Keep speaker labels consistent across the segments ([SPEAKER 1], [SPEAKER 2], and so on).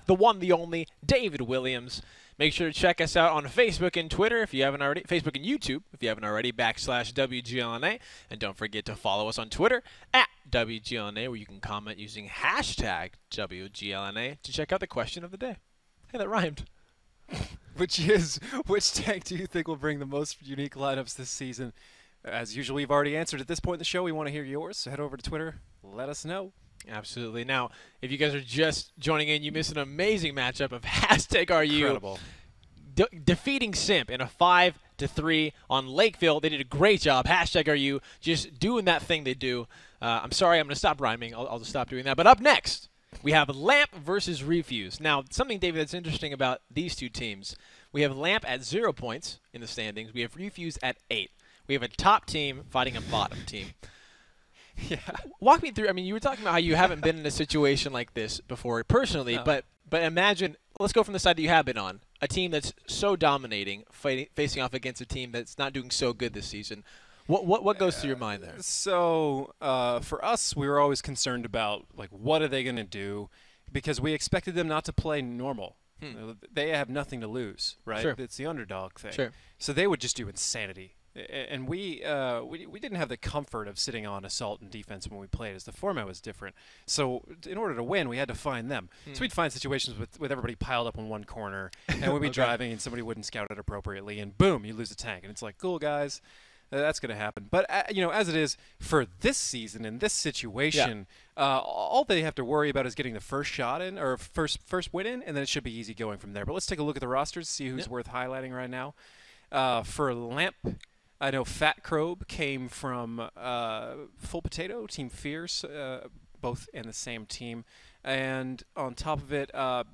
[SPEAKER 1] the one, the only, David Williams. Make sure to check us out on Facebook and Twitter if you haven't already. Facebook and YouTube if you haven't already. /WGLNA. And don't forget to follow us on Twitter at WGLNA, where you can comment using hashtag WGLNA to check out the question of the day. Hey, that rhymed.
[SPEAKER 2] Which tank do you think will bring the most unique lineups this season? As usual, we've already answered at this point in the show. We want to hear yours, so head over to Twitter. Let us know.
[SPEAKER 1] Absolutely. Now, if you guys are just joining in, you missed an amazing matchup of #RU
[SPEAKER 2] Incredible.
[SPEAKER 1] Defeating Simp in a 5-3 on Lakeville. They did a great job. #RU just doing that thing they do. I'm sorry, I'm going to stop rhyming. I'll just stop doing that. But up next, we have Lamp versus Refuse. Now, something, David, that's interesting about these two teams. We have Lamp at 0 points in the standings. We have Refuse at 8. We have a top team fighting a bottom team.
[SPEAKER 2] Yeah.
[SPEAKER 1] Walk me through. I mean, you were talking about how you haven't been in a situation like this before personally,
[SPEAKER 2] No.
[SPEAKER 1] but imagine, let's go from the side that you have been on. A team that's so dominating, facing off against a team that's not doing so good this season. What goes through your mind there?
[SPEAKER 2] So for us, we were always concerned about, like, what are they going to do? Because we expected them not to play normal. They have nothing to lose, right?
[SPEAKER 1] Sure.
[SPEAKER 2] It's the underdog thing.
[SPEAKER 1] Sure.
[SPEAKER 2] So they would just do insanity. And we didn't have the comfort of sitting on assault and defense when we played, as the format was different. So in order to win, we had to find them. So we'd find situations with everybody piled up in one corner, and we'd be driving, and somebody wouldn't scout it appropriately, and boom, you lose a tank. And it's like, cool, guys, that's going to happen. But, as it is for this season, in this situation, all they have to worry about is getting the first shot in, or first win in, and then it should be easy going from there. But let's take a look at the rosters, see who's worth highlighting right now. For Lamp, I know Fat Crobe came from Full Potato, Team Fierce, both in the same team. And on top of it,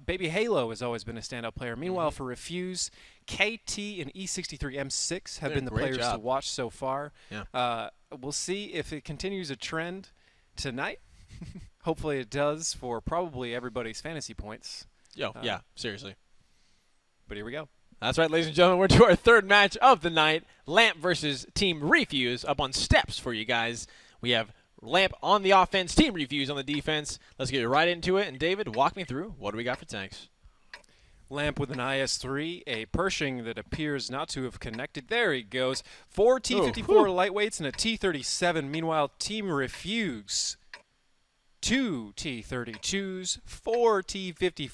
[SPEAKER 2] Baby Halo has always been a standout player. Meanwhile, for Refuse, KT and E63M6 have been the players to watch so far.
[SPEAKER 1] Yeah.
[SPEAKER 2] We'll see if it continues a trend tonight. Hopefully it does for probably everybody's fantasy points.
[SPEAKER 1] Yeah, seriously.
[SPEAKER 2] But here we go.
[SPEAKER 1] That's right, ladies and gentlemen. We're to our third match of the night. Lamp versus Team Refuse up on steps for you guys. We have Lamp on the offense, Team Refuse on the defense. Let's get right into it. And David, walk me through. What do we got for tanks?
[SPEAKER 2] Lamp with an IS-3, a Pershing that appears not to have connected. There he goes. 4 T-54 lightweights and a T-37. Meanwhile, Team Refuse, 2 T-32s, 4 T-54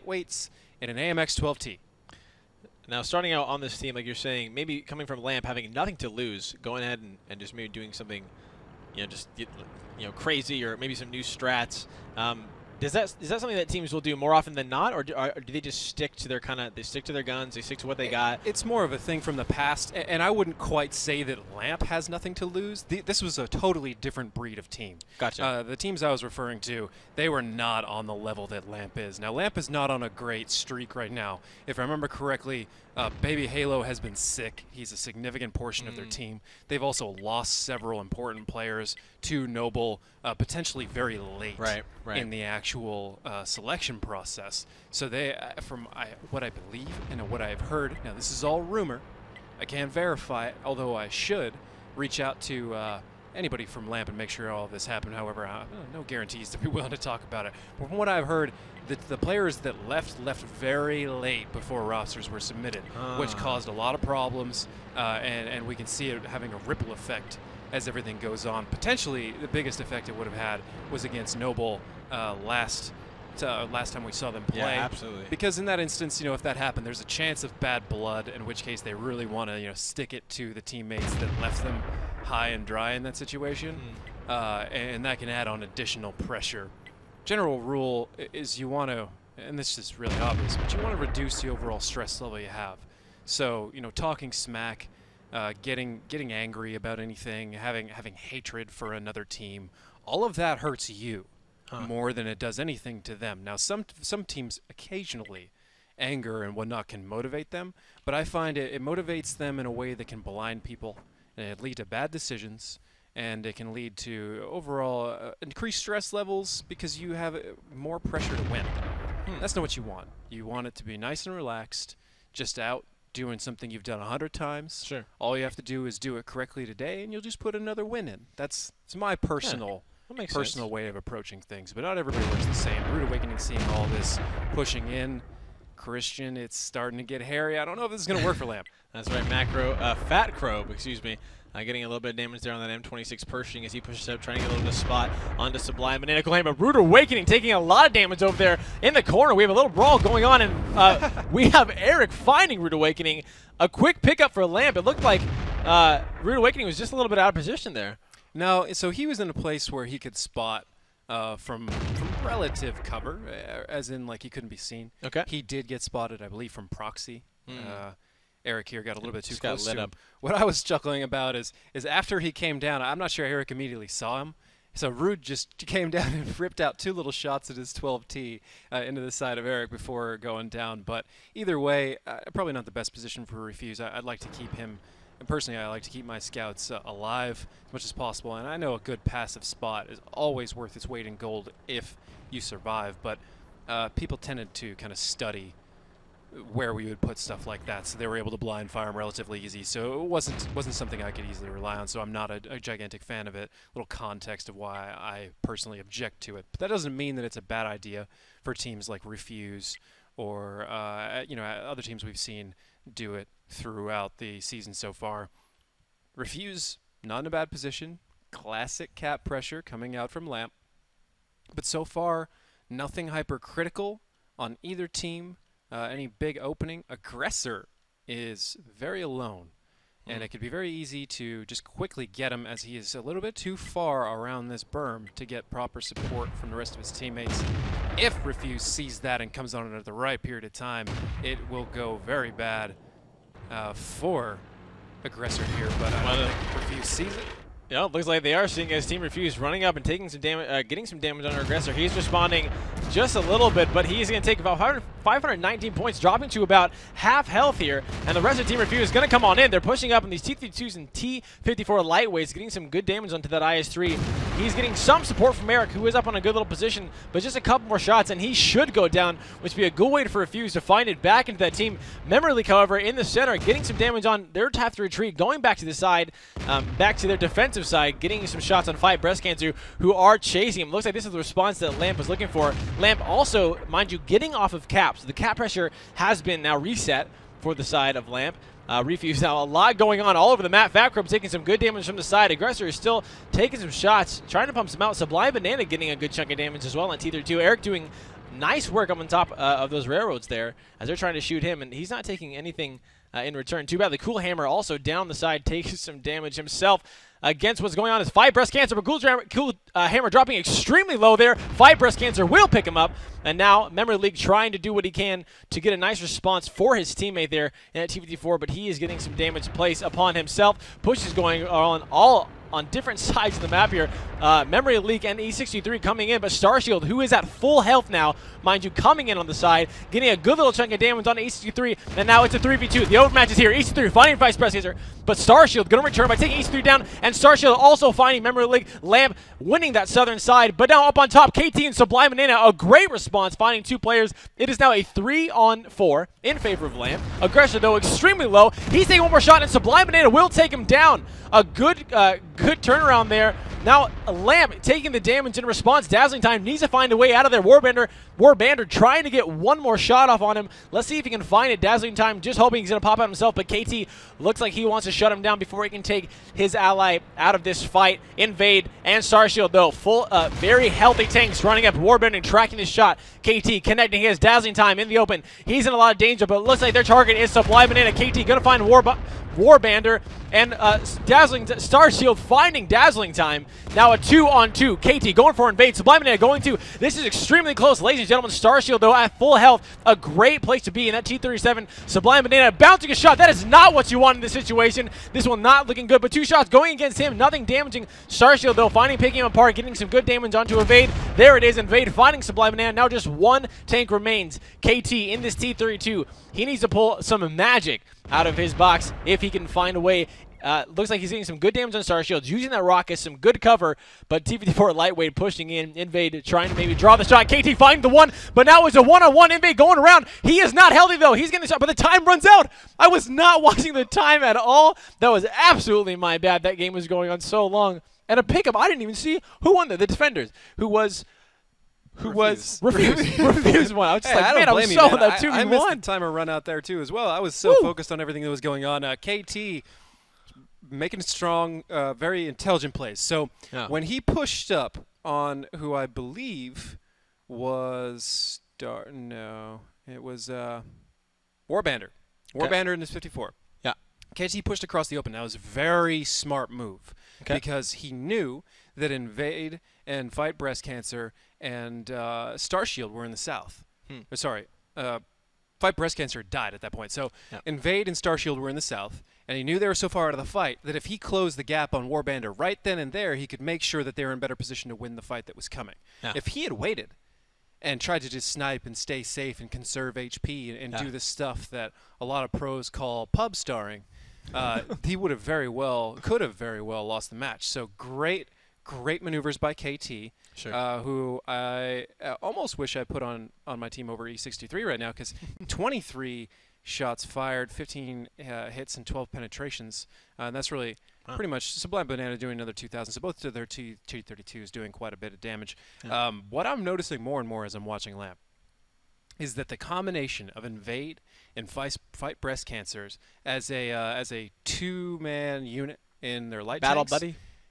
[SPEAKER 2] lightweights, and an AMX-12T.
[SPEAKER 1] Now, starting out on this team, like you're saying, maybe coming from Lamp, having nothing to lose, going ahead and just maybe doing something, crazy, or maybe some new strats. Is that something that teams will do more often than not, or do they just stick to their stick to their guns, they stick to what they got?
[SPEAKER 2] It's more of a thing from the past, and I wouldn't quite say that Lamp has nothing to lose. This was a totally different breed of team.
[SPEAKER 1] Gotcha.
[SPEAKER 2] The teams I was referring to, they were not on the level that Lamp is. Now, Lamp is not on a great streak right now. If I remember correctly, Baby Halo has been sick. He's a significant portion of their team. They've also lost several important players to Noble, potentially very late in the actual selection process. So they, from what I believe and what I've heard, now this is all rumor, I can't verify it, although I should reach out to anybody from Lamp and make sure all of this happened. However, no guarantees to be willing to talk about it. But from what I've heard, the players that left very late before rosters were submitted, which caused a lot of problems, and we can see it having a ripple effect as everything goes on. Potentially, the biggest effect it would have had was against Noble last time we saw them play.
[SPEAKER 1] Yeah, absolutely.
[SPEAKER 2] Because in that instance, if that happened, there's a chance of bad blood, in which case they really want to, stick it to the teammates that left them high and dry in that situation, and that can add on additional pressure. General rule is you want to, and this is really obvious, but you want to reduce the overall stress level you have. So, talking smack, getting angry about anything, having hatred for another team, all of that hurts you more than it does anything to them. Now, some teams occasionally, anger and whatnot can motivate them, but I find it motivates them in a way that can blind people, and it lead to bad decisions, and it can lead to overall increased stress levels because you have more pressure to win. That's not what you want. You want it to be nice and relaxed, just out doing something you've done 100 times.
[SPEAKER 1] Sure.
[SPEAKER 2] All you have to do is do it correctly today, and you'll just put another win in. It's my personal
[SPEAKER 1] That makes
[SPEAKER 2] personal
[SPEAKER 1] sense.
[SPEAKER 2] way of approaching things. But not everybody works the same. Rude Awakening seeing all this pushing in. Christian, it's starting to get hairy. I don't know if this is going to work for Lamp.
[SPEAKER 1] That's right, Macro, Fat Crow, excuse me, getting a little bit of damage there on that M26 Pershing as he pushes up, trying to get a little bit of spot onto Sublime Banana Claim. But Rude Awakening taking a lot of damage over there in the corner. We have a little brawl going on, and we have Eric finding Rude Awakening. A quick pickup for Lamp. It looked like Rude Awakening was just a little bit out of position there.
[SPEAKER 2] No, so he was in a place where he could spot from relative cover, as in like he couldn't be seen.
[SPEAKER 1] Okay.
[SPEAKER 2] He did get spotted, I believe, from proxy. Eric here got a little bit too
[SPEAKER 1] Just got
[SPEAKER 2] close
[SPEAKER 1] lit
[SPEAKER 2] to him.
[SPEAKER 1] up.
[SPEAKER 2] What I was chuckling about is after he came down, I'm not sure Eric immediately saw him. So Rude just came down and ripped out 2 little shots at his 12T into the side of Eric before going down. But either way, probably not the best position for Refuse. I'd like to keep him. And personally, I like to keep my scouts alive as much as possible. And I know a good passive spot is always worth its weight in gold if you survive. But people tended to kind of study where we would put stuff like that, so they were able to blind fire them relatively easy. So it wasn't something I could easily rely on. So I'm not a gigantic fan of it. A little context of why I personally object to it. But that doesn't mean that it's a bad idea for teams like Refuse or other teams we've seen do it throughout the season so far. Refuse, not in a bad position. Classic cap pressure coming out from Lamp. But so far, nothing hypercritical on either team. Any big opening. Aggressor is very alone. And it could be very easy to just quickly get him as he is a little bit too far around this berm to get proper support from the rest of his teammates. If Refuse sees that and comes on it at the right period of time, it will go very bad for Aggressor here. But I don't think Refuse sees it.
[SPEAKER 1] Yeah, it looks like they are seeing his team Refuse running up and taking some damage, getting some damage on our Aggressor. He's responding just a little bit, but he's going to take about 519 points, dropping to about half health here. And the rest of the team Refuse is going to come on in. They're pushing up in these T-32s and T-54 lightweights, getting some good damage onto that IS-3. He's getting some support from Eric, who is up on a good little position, but just a couple more shots, and he should go down, which would be a good way for Refuse to find it back into that team. Memory Leak, however, in the center, getting some damage on their have to retreat, going back to the side, back to their defensive side, getting some shots on 5 Breast Cancer, who are chasing him. Looks like this is the response that Lamp was looking for. Lamp also, mind you, getting off of cap, so the cap pressure has been now reset for the side of Lamp. Refuse now a lot going on all over the map. Fat Crumb taking some good damage from the side. Aggressor is still taking some shots, trying to pump some out. Sublime Banana getting a good chunk of damage as well on T-32. Eric doing nice work up on top of those railroads there as they're trying to shoot him, and he's not taking anything in return. Too bad the Cool Hammer also down the side takes some damage himself against what's going on. Is 5 Breast Cancer, but Cool Hammer dropping extremely low there. 5 Breast Cancer will pick him up, and now Memory League trying to do what he can to get a nice response for his teammate there in that T-54, but he is getting some damage placed upon himself. Push is going on all on different sides of the map here. Memory Leak and E63 coming in, but Starshield, who is at full health now, mind you, coming in on the side, getting a good little chunk of damage on E63, and now it's a 3v2. The overmatch is here. E63 finding 5 Breast Cancer, but Starshield going to return by taking E63 down, and Starshield also finding Memory Leak. Lamp winning that southern side, but now up on top, KT and Sublime Banana, a great response, finding 2 players. It is now a 3-on-4 in favor of Lamp. Aggressor, though, extremely low. He's taking one more shot, and Sublime Banana will take him down. A good turnaround there. Now, Lamp taking the damage in response. Dazzling Time needs to find a way out of there. Warbander trying to get one more shot off on him. Let's see if he can find it. Dazzling Time just hoping he's going to pop out himself, but KT looks like he wants to shut him down before he can take his ally out of this fight. Invade and Starshield, though, full, very healthy tanks running up. Warbander tracking his shot. KT connecting his Dazzling Time in the open. He's in a lot of danger, but it looks like their target is Sublime Banana. KT going to find Warbander and Starshield finding Dazzling Time. Now a 2-on-2. KT going for Invade. Sublime Banana going to. This is extremely close, ladies and gentlemen. Starshield, though, at full health. A great place to be in that T-37. Sublime Banana bouncing a shot. That is not what you want in this situation. This one not looking good, but 2 shots going against him. Nothing damaging. Starshield, though, picking him apart, getting some good damage onto Invade. There it is. Invade finding Sublime Banana. Now just 1 tank remains. KT in this T-32. He needs to pull some magic out of his box if he can find a way. Looks like he's getting some good damage on Starshield, using that rocket, some good cover, but T-54 lightweight pushing in. Invade trying to maybe draw the shot. KT finding the one, but now it's a 1-on-1. Invade going around. He is not healthy, though. He's getting the shot, but the time runs out. I was not watching the time at all. That was absolutely my bad. That game was going on so long. And a pickup I didn't even see. Who won the defenders? Who was refused one. I was just
[SPEAKER 2] Hey,
[SPEAKER 1] like,
[SPEAKER 2] I don't
[SPEAKER 1] man, I was
[SPEAKER 2] blame you,
[SPEAKER 1] so
[SPEAKER 2] man.
[SPEAKER 1] that 2v1.
[SPEAKER 2] I missed the timer run out there too as well. I was so focused on everything that was going on. KT making strong, very intelligent plays. So when he pushed up on who I believe was it was Warbander. Warbander in his 54.
[SPEAKER 1] Yeah.
[SPEAKER 2] KT pushed across the open. That was a very smart move because he knew that Invade and Fight Breast Cancer and Starshield were in the south. Fight Breast Cancer died at that point. So Invade and Starshield were in the south, and he knew they were so far out of the fight that if he closed the gap on Warbander right then and there, he could make sure that they were in better position to win the fight that was coming. Yeah. If he had waited and tried to just snipe and stay safe and conserve HP and do the stuff that a lot of pros call pub starring, he could have very well lost the match. So great maneuvers by KT, who I almost wish I put on my team over E63 right now, because 23 shots fired, 15 hits, and 12 penetrations. And that's really pretty much Sublime Banana doing another 2,000. So both of their T32s doing quite a bit of damage. What I'm noticing more and more as I'm watching Lamp is that the combination of Invade and Fight Breast Cancers as a two-man unit in their light tanks,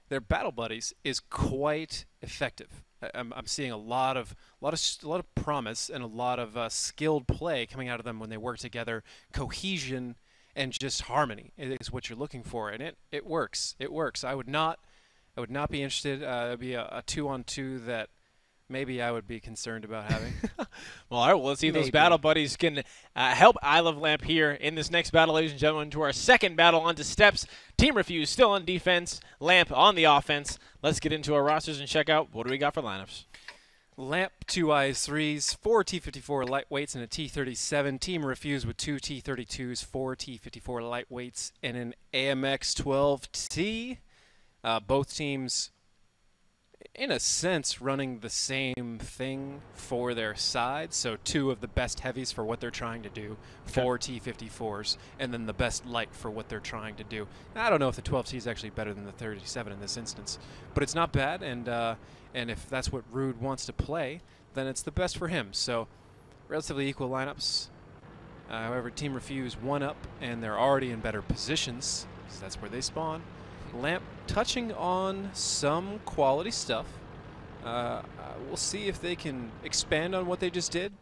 [SPEAKER 2] their battle buddies, is quite effective. I'm seeing a lot of promise and a lot of skilled play coming out of them when they work together. Cohesion and just harmony is what you're looking for, and it works. It works. I would not be interested. It'd be a 2-on-2 that maybe I would be concerned about having.
[SPEAKER 1] Well, all right. Well, let's see if those battle buddies can help I Love Lamp here in this next battle, ladies and gentlemen, to our second battle onto steps. Team Refuse still on defense, Lamp on the offense. Let's get into our rosters and check out what do we got for lineups.
[SPEAKER 2] Lamp 2 IS3s, 4 T54 lightweights, and a T37. Team Refuse with 2 T32s, 4 T54 lightweights, and an AMX 12T. Both teams, in a sense, running the same thing for their side. So 2 of the best heavies for what they're trying to do, 4 T54s, and then the best light for what they're trying to do. Now, I don't know if the 12T is actually better than the 37 in this instance, but it's not bad, and if that's what Rude wants to play, then it's the best for him. So relatively equal lineups. However, Team Refuse 1 up, and they're already in better positions, so that's where they spawn. Lamp touching on some quality stuff. We'll see if they can expand on what they just did,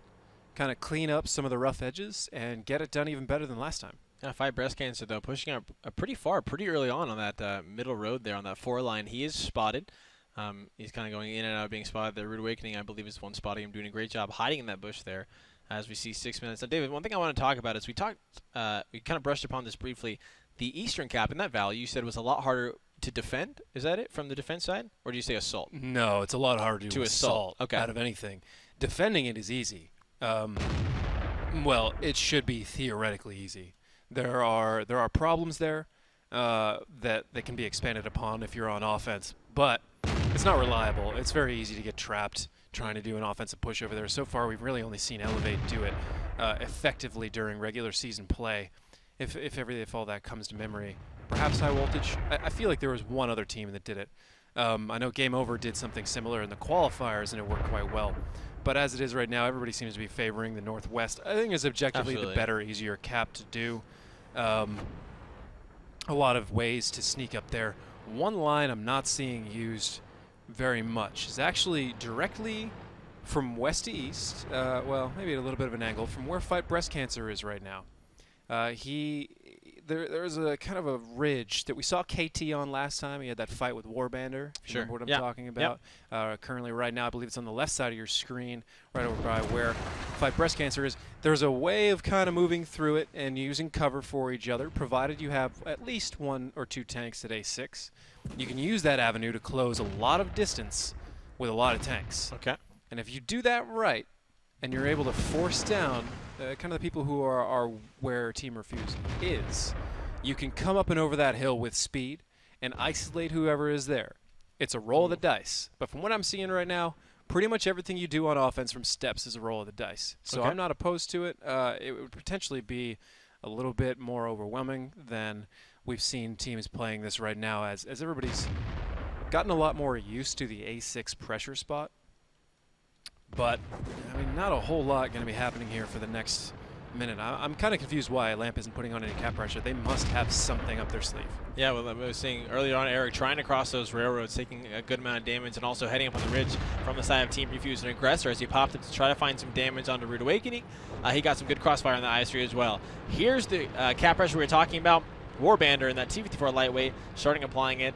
[SPEAKER 2] kind of clean up some of the rough edges, and get it done even better than last time.
[SPEAKER 1] Fight Breast Cancer, though, pushing up pretty far, pretty early on that middle road there on that 4 line. He is spotted. He's kind of going in and out of being spotted. The Rude Awakening, I believe, is one spotting him, doing a great job hiding in that bush there as we see 6 minutes. Now, David, one thing I want to talk about is we kind of brushed upon this briefly. The Eastern Cap in that valley, you said, was a lot harder to defend. Is that it from the defense side? Or do you say assault?
[SPEAKER 2] No, it's a lot harder to assault out of anything. Defending it is easy. Well, it should be theoretically easy. There are problems there that can be expanded upon if you're on offense, but it's not reliable. It's very easy to get trapped trying to do an offensive push over there. So far, we've really only seen Elevate do it effectively during regular season play. If all that comes to memory, perhaps High Voltage. I feel like there was one other team that did it. I know Game Over did something similar in the qualifiers, and it worked quite well. But as it is right now, everybody seems to be favoring the Northwest. I think is objectively the better, easier cap to do. A lot of ways to sneak up there. One line I'm not seeing used very much is actually directly from west to east. Well, maybe at a little bit of an angle from where Fight Breast Cancer is right now. There's a kind of a ridge that we saw KT on last time. He had that fight with Warbander. If you remember what I'm talking about. Yep. Currently, right now, I believe it's on the left side of your screen, right over by where Fight Breast Cancer is. There's a way of kind of moving through it and using cover for each other, provided you have at least 1 or 2 tanks at A6. You can use that avenue to close a lot of distance with a lot of tanks.
[SPEAKER 1] Okay.
[SPEAKER 2] And if you do that right, and you're able to force down kind of the people who are where Team Refuse is, you can come up and over that hill with speed and isolate whoever is there. It's a roll of the dice. But from what I'm seeing right now, pretty much everything you do on offense from steps is a roll of the dice. So I'm not opposed to it. It would potentially be a little bit more overwhelming than we've seen teams playing this right now, as everybody's gotten a lot more used to the A6 pressure spot. But, I mean, not a whole lot going to be happening here for the next minute. I'm kind of confused why Lamp isn't putting on any cap pressure. They must have something up their sleeve.
[SPEAKER 1] Yeah, well, I was saying earlier on, Eric trying to cross those railroads, taking a good amount of damage, and also heading up on the ridge from the side of Team Refuse and Aggressor as he popped up to try to find some damage onto Rude Awakening. He got some good crossfire on the IS-3 as well. Here's the cap pressure we were talking about. Warbander in that T-54 lightweight, starting applying it.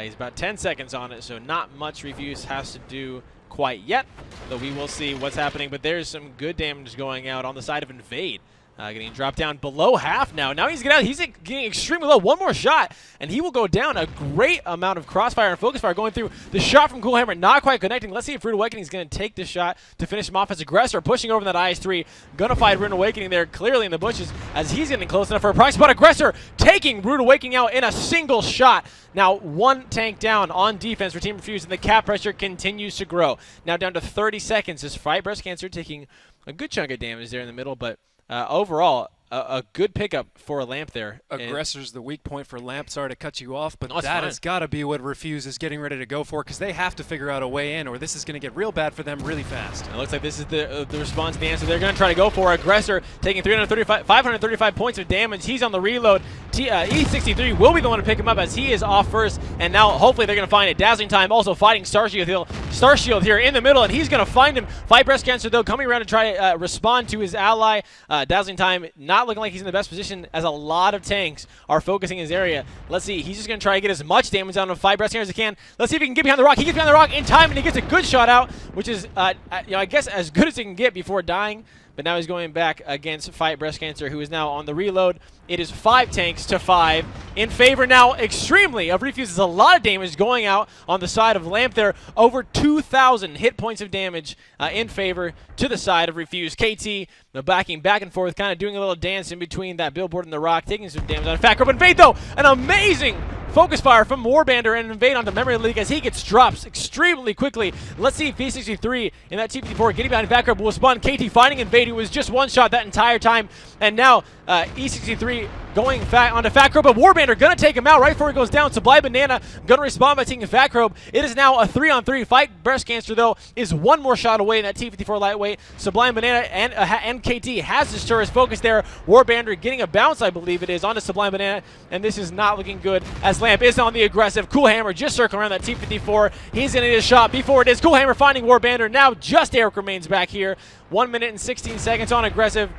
[SPEAKER 1] He's about 10 seconds on it, so not much Refuse has to do quite yet, though we will see what's happening. But there's some good damage going out on the side of Invade. Getting dropped down below half now. Now he's getting extremely low. One more shot, and he will go down. A great amount of crossfire and focus fire going through. The shot from Cool Hammer not quite connecting. Let's see if Rude Awakening is going to take this shot to finish him off as Aggressor, pushing over that IS-3. Gonna find Rude Awakening there clearly in the bushes as he's getting close enough for a price, but Aggressor taking Rude Awakening out in a single shot. Now one tank down on defense for Team Refuse, and the cap pressure continues to grow. Now down to 30 seconds. This Fight Breast Cancer taking a good chunk of damage there in the middle, but overall, a good pickup for Lamp there.
[SPEAKER 2] Aggressor's the weak point for Lamp. Sorry to cut you off, but
[SPEAKER 1] that
[SPEAKER 2] has got to be what Refuse is getting ready to go for, because they have to figure out a way in, or this is going to get real bad for them really fast.
[SPEAKER 1] It looks like this is the response, the answer they're going to try to go for. Aggressor taking 535 points of damage. He's on the reload. E63 will be the one to pick him up as he is off first, and now hopefully they're going to find it. Dazzling Time also fighting Starshield here in the middle, and he's going to find him. Fight Breast Cancer, though, coming around to try to respond to his ally. Dazzling Time not looking like he's in the best position as a lot of tanks are focusing his area. Let's see. He's just going to try to get as much damage out of Fight Breast Cancer as he can. Let's see if he can get behind the rock. He gets behind the rock in time, and he gets a good shot out, which is, I guess, as good as he can get before dying. But now he's going back against Fight Breast Cancer, who is now on the reload. It is 5 tanks to 5 in favor now extremely of Refuse. There's a lot of damage going out on the side of Lamp there. Over 2,000 hit points of damage in favor to the side of Refuse. KT backing back and forth, kind of doing a little dance in between that billboard and the rock, taking some damage on Fat Group. Invade, though, an amazing focus fire from Warbander and Invade onto Memory Leak as he gets drops extremely quickly. Let's see if V63 in that T54 getting behind Fat Group will spawn. KT finding Invade, who was just one shot that entire time. And now E63 going onto Fat Crow, but Warbander gonna take him out right before he goes down. Sublime Banana gonna respond by taking Fat Crow. It is now a 3-on-3 fight. Breast Cancer, though, is one more shot away in that T54 lightweight. Sublime Banana and KT has to stir his focus there. Warbander getting a bounce, I believe it is, onto Sublime Banana, and this is not looking good as Lamp is on the aggressive. Cool Hammer just circling around that T54. He's gonna need a shot before it is. Cool Hammer finding Warbander. Now just Eric remains back here. 1 minute and 16 seconds on aggressive.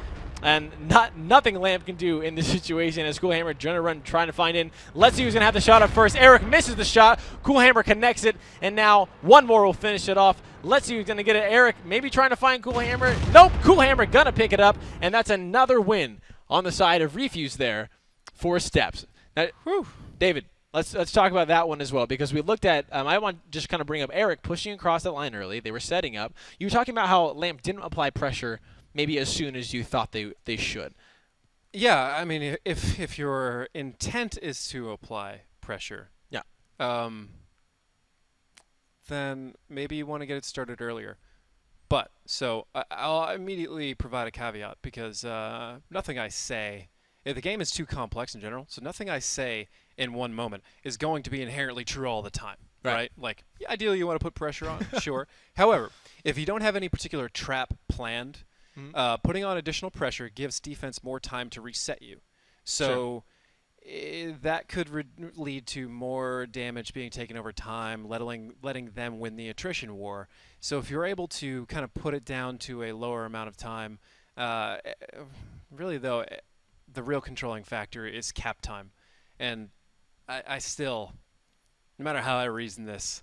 [SPEAKER 1] And nothing Lamp can do in this situation as Cool Hammer trying to find in. Let's see who's going to have the shot up first. Eric misses the shot. Cool Hammer connects it. And now one more will finish it off. Let's see who's going to get it. Eric maybe trying to find Cool Hammer. Nope. Cool Hammer going to pick it up. And that's another win on the side of Refuse there for Steps. Now, David, let's talk about that one as well, because we looked at, I want to just kind of bring up Eric pushing across that line early. They were setting up. You were talking about how Lamp didn't apply pressure maybe as soon as you thought they should.
[SPEAKER 2] Yeah, I mean, if your intent is to apply pressure,
[SPEAKER 1] yeah,
[SPEAKER 2] then maybe you want to get it started earlier. But, so, I'll immediately provide a caveat, because nothing I say, the game is too complex in general, so nothing I say in one moment is going to be inherently true all the time, right? Like, ideally you want to put pressure on, sure. However, if you don't have any particular trap planned, putting on additional pressure gives defense more time to reset you. So that could lead to more damage being taken over time, letting them win the attrition war. So if you're able to kind of put it down to a lower amount of time, really, though, the real controlling factor is cap time. And I still, no matter how I reason this,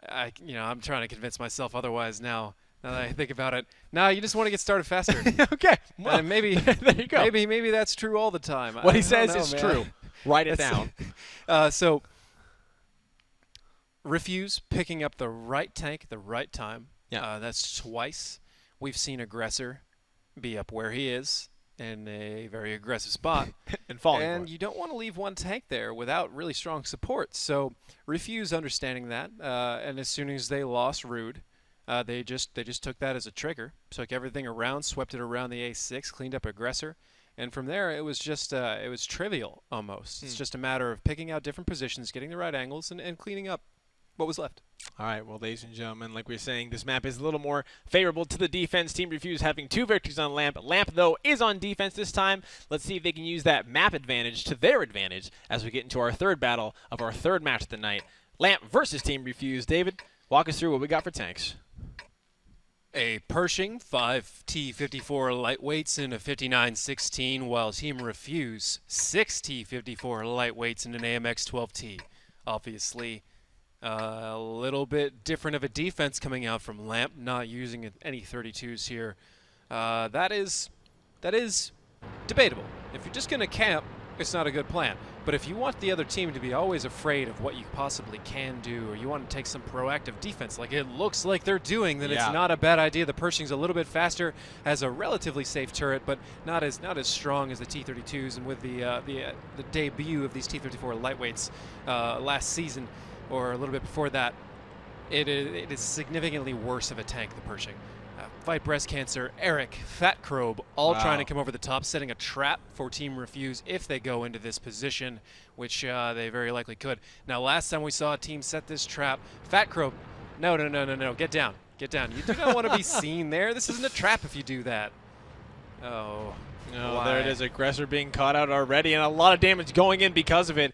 [SPEAKER 2] I'm trying to convince myself otherwise now. Now that I think about it, you just want to get started faster.
[SPEAKER 1] Okay, well,
[SPEAKER 2] and maybe
[SPEAKER 1] there you go.
[SPEAKER 2] Maybe that's true all the time.
[SPEAKER 1] What he says is true. Write it down.
[SPEAKER 2] So, Refuse picking up the right tank at the right time.
[SPEAKER 1] Yeah,
[SPEAKER 2] that's twice. We've seen Aggressor be up where he is in a very aggressive spot
[SPEAKER 1] and falling.
[SPEAKER 2] And you don't want to leave one tank there without really strong support. So, Refuse understanding that, and as soon as they lost Rude. They just took that as a trigger, took everything around, swept it around the A6, cleaned up Aggressor, and from there it was just it was trivial almost. It's just a matter of picking out different positions, getting the right angles, and cleaning up what was left.
[SPEAKER 1] All right, well, ladies and gentlemen, like we were saying, this map is a little more favorable to the defense. Team Refuse having 2 victories on Lamp. Lamp, though, is on defense this time. Let's see if they can use that map advantage to their advantage as we get into our third battle of our third match of the night. Lamp versus Team Refuse. David, walk us through what we got for tanks.
[SPEAKER 2] A Pershing 5 T-54 lightweights and a 59-16, while Team Refuse 6 T-54 lightweights and an AMX 12T. Obviously, a little bit different of a defense coming out from Lamp, not using any 32s here. That is debatable. If you're just going to camp, it's not a good plan. But if you want the other team to be always afraid of what you possibly can do, or you want to take some proactive defense like it looks like they're doing, then it's not a bad idea. The Pershing's a little bit faster, has a relatively safe turret, but not as strong as the T-32s. And with the debut of these T-54 lightweights last season, or a little bit before that, it is significantly worse of a tank, the Pershing. Fight Breast Cancer, Eric, Fat Crobe, all trying to come over the top, setting a trap for Team Refuse if they go into this position, which they very likely could. Now, last time we saw a team set this trap, Fat Crobe, no, get down. Get down. You do not want to be seen there. This isn't a trap if you do that. Oh.
[SPEAKER 1] No, there it is. Aggressor being caught out already, and a lot of damage going in because of it.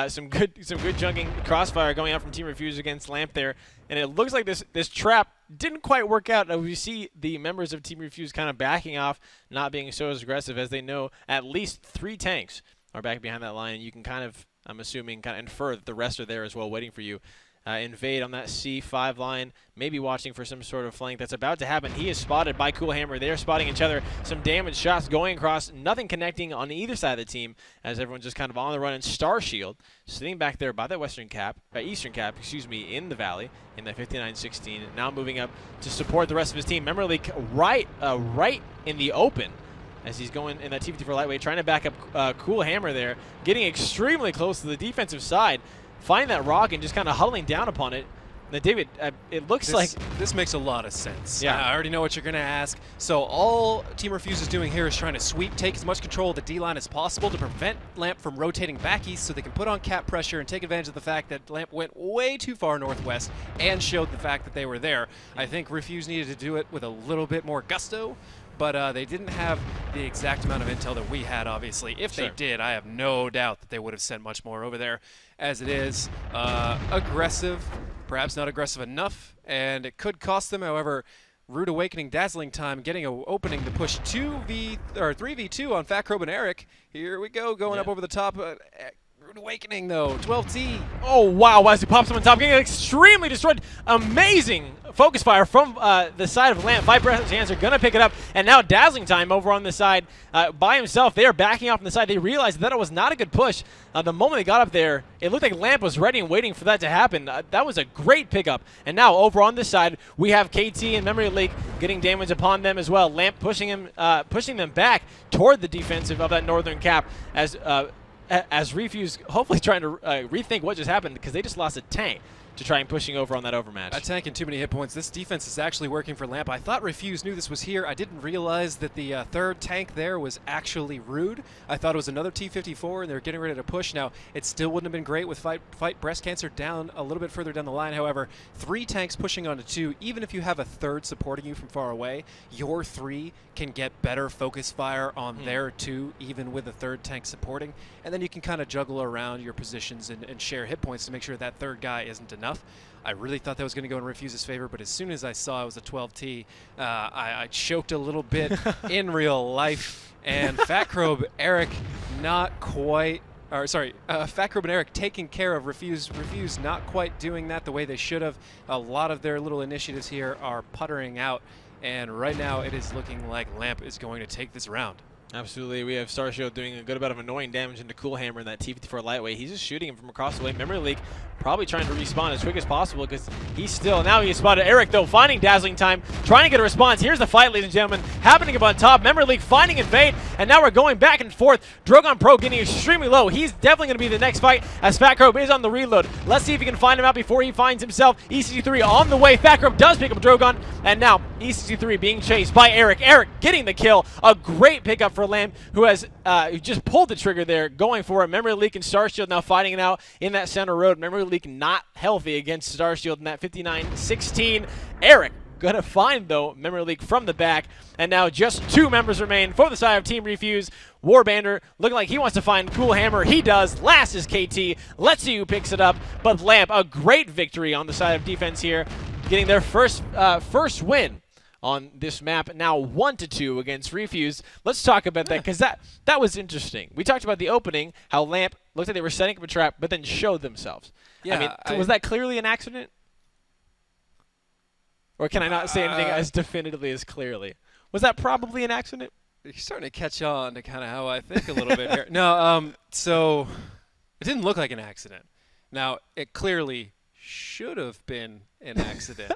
[SPEAKER 1] Some good junking crossfire going out from Team Refuse against Lamp there, and it looks like this trap didn't quite work out. We see the members of Team Refuse kind of backing off, not being so as aggressive, as they know at least 3 tanks are back behind that line, and you can kind of, I'm assuming, kind of infer that the rest are there as well, waiting for you. Invade on that C5 line, maybe watching for some sort of flank. That's about to happen. He is spotted by Cool Hammer. They're spotting each other. Some damage shots going across. Nothing connecting on either side of the team as everyone's just kind of on the run. And Star Shield sitting back there by the eastern cap, in the valley in that 59-16. Now moving up to support the rest of his team. Memorleak right in the open as he's going in that T-54 lightweight, trying to back up Cool Hammer there, getting extremely close to the defensive side. Find that rock and just kind of huddling down upon it. Now, David, it looks like
[SPEAKER 2] this makes a lot of sense.
[SPEAKER 1] Yeah.
[SPEAKER 2] I already know what you're going to ask. So all Team Refuse is doing here is trying to sweep, take as much control of the D-line as possible to prevent Lamp from rotating back east so they can put on cap pressure and take advantage of the fact that Lamp went way too far northwest and showed the fact that they were there. I think Refuse needed to do it with a little bit more gusto, but they didn't have the exact amount of intel that we had, obviously. If they did, I have no doubt that they would have sent much more over there. As it is, aggressive, perhaps not aggressive enough, and it could cost them. However, Rude Awakening, Dazzling Time, getting an opening to push 3v2 on Fat Crobe and Eric. Here we go, going up over the top. Rude Awakening, though, 12T.
[SPEAKER 1] Oh, wow, as he pops up on top, getting extremely destroyed. Amazing focus fire from the side of Lamp. 5 Breath Hands are going to pick it up, and now Dazzling Time over on the side by himself. They are backing off on the side. They realized that it was not a good push. The moment they got up there, it looked like Lamp was ready and waiting for that to happen. That was a great pickup. And now over on this side, we have KT and Memorleak getting damage upon them as well. Lamp pushing them back toward the defensive of that northern cap as Refuse hopefully trying to rethink what just happened, because they just lost a tank to try and pushing over on that overmatch.
[SPEAKER 2] A tank and too many hit points. This defense is actually working for Lamp. I thought Refuse knew this was here. I didn't realize that the third tank there was actually Rude. I thought it was another T-54, and they're getting ready to push. Now, it still wouldn't have been great with Fight Breast Cancer down a little bit further down the line. However, 3 tanks pushing onto 2, even if you have a third supporting you from far away, your 3 can get better focus fire on their 2, even with a third tank supporting. And then you can kind of juggle around your positions and share hit points to make sure that third guy isn't enough. I really thought that was going to go in Refuse's favor, but as soon as I saw it was a 12T, I choked a little bit in real life. And Fat Crobe, Eric, not quite. Fat Crobe and Eric taking care of Refuse. Refuse not quite doing that the way they should have. A lot of their little initiatives here are puttering out, and right now it is looking like Lamp is going to take this round.
[SPEAKER 1] Absolutely. We have Starshield doing a good amount of annoying damage into Cool Hammer in that T-54 lightweight. He's just shooting him from across the way. Memorleak probably trying to respawn as quick as possible, because he's still, now he spotted Eric, though, finding Dazzling Time, trying to get a response. Here's the fight, ladies and gentlemen, happening up on top. Memorleak finding Invade, And now we're going back and forth. Drogon Pro getting extremely low. He's definitely going to be the next fight as Fat Crow is on the reload. Let's see if he can find him out before he finds himself. ECC3 on the way. Fat Crow does pick up Drogon. And now ECC3 being chased by Eric. Eric getting the kill. A great pickup for Lamp, who has just pulled the trigger there, going for it. Memory Leak and Starshield now fighting it out in that center road. Memory Leak not healthy against Starshield in that 59-16. Eric gonna find, though, Memory Leak from the back. And now just 2 members remain for the side of Team Refuse. Warbander looking like he wants to find Cool Hammer. He does. Last is KT. Let's see who picks it up. But Lamp, a great victory on the side of defense here, getting their first win on this map, now 1-2 against Refuse. Let's talk about that, because that was interesting. We talked about the opening, how Lamp looked like they were setting up a trap, but then showed themselves. Yeah, I mean, was that clearly an accident? Or can I not say anything as definitively as clearly? Was that probably an accident?
[SPEAKER 2] You're starting to catch on to kind of how I think a little bit here. No, so it didn't look like an accident. Now, it clearly should have been an accident.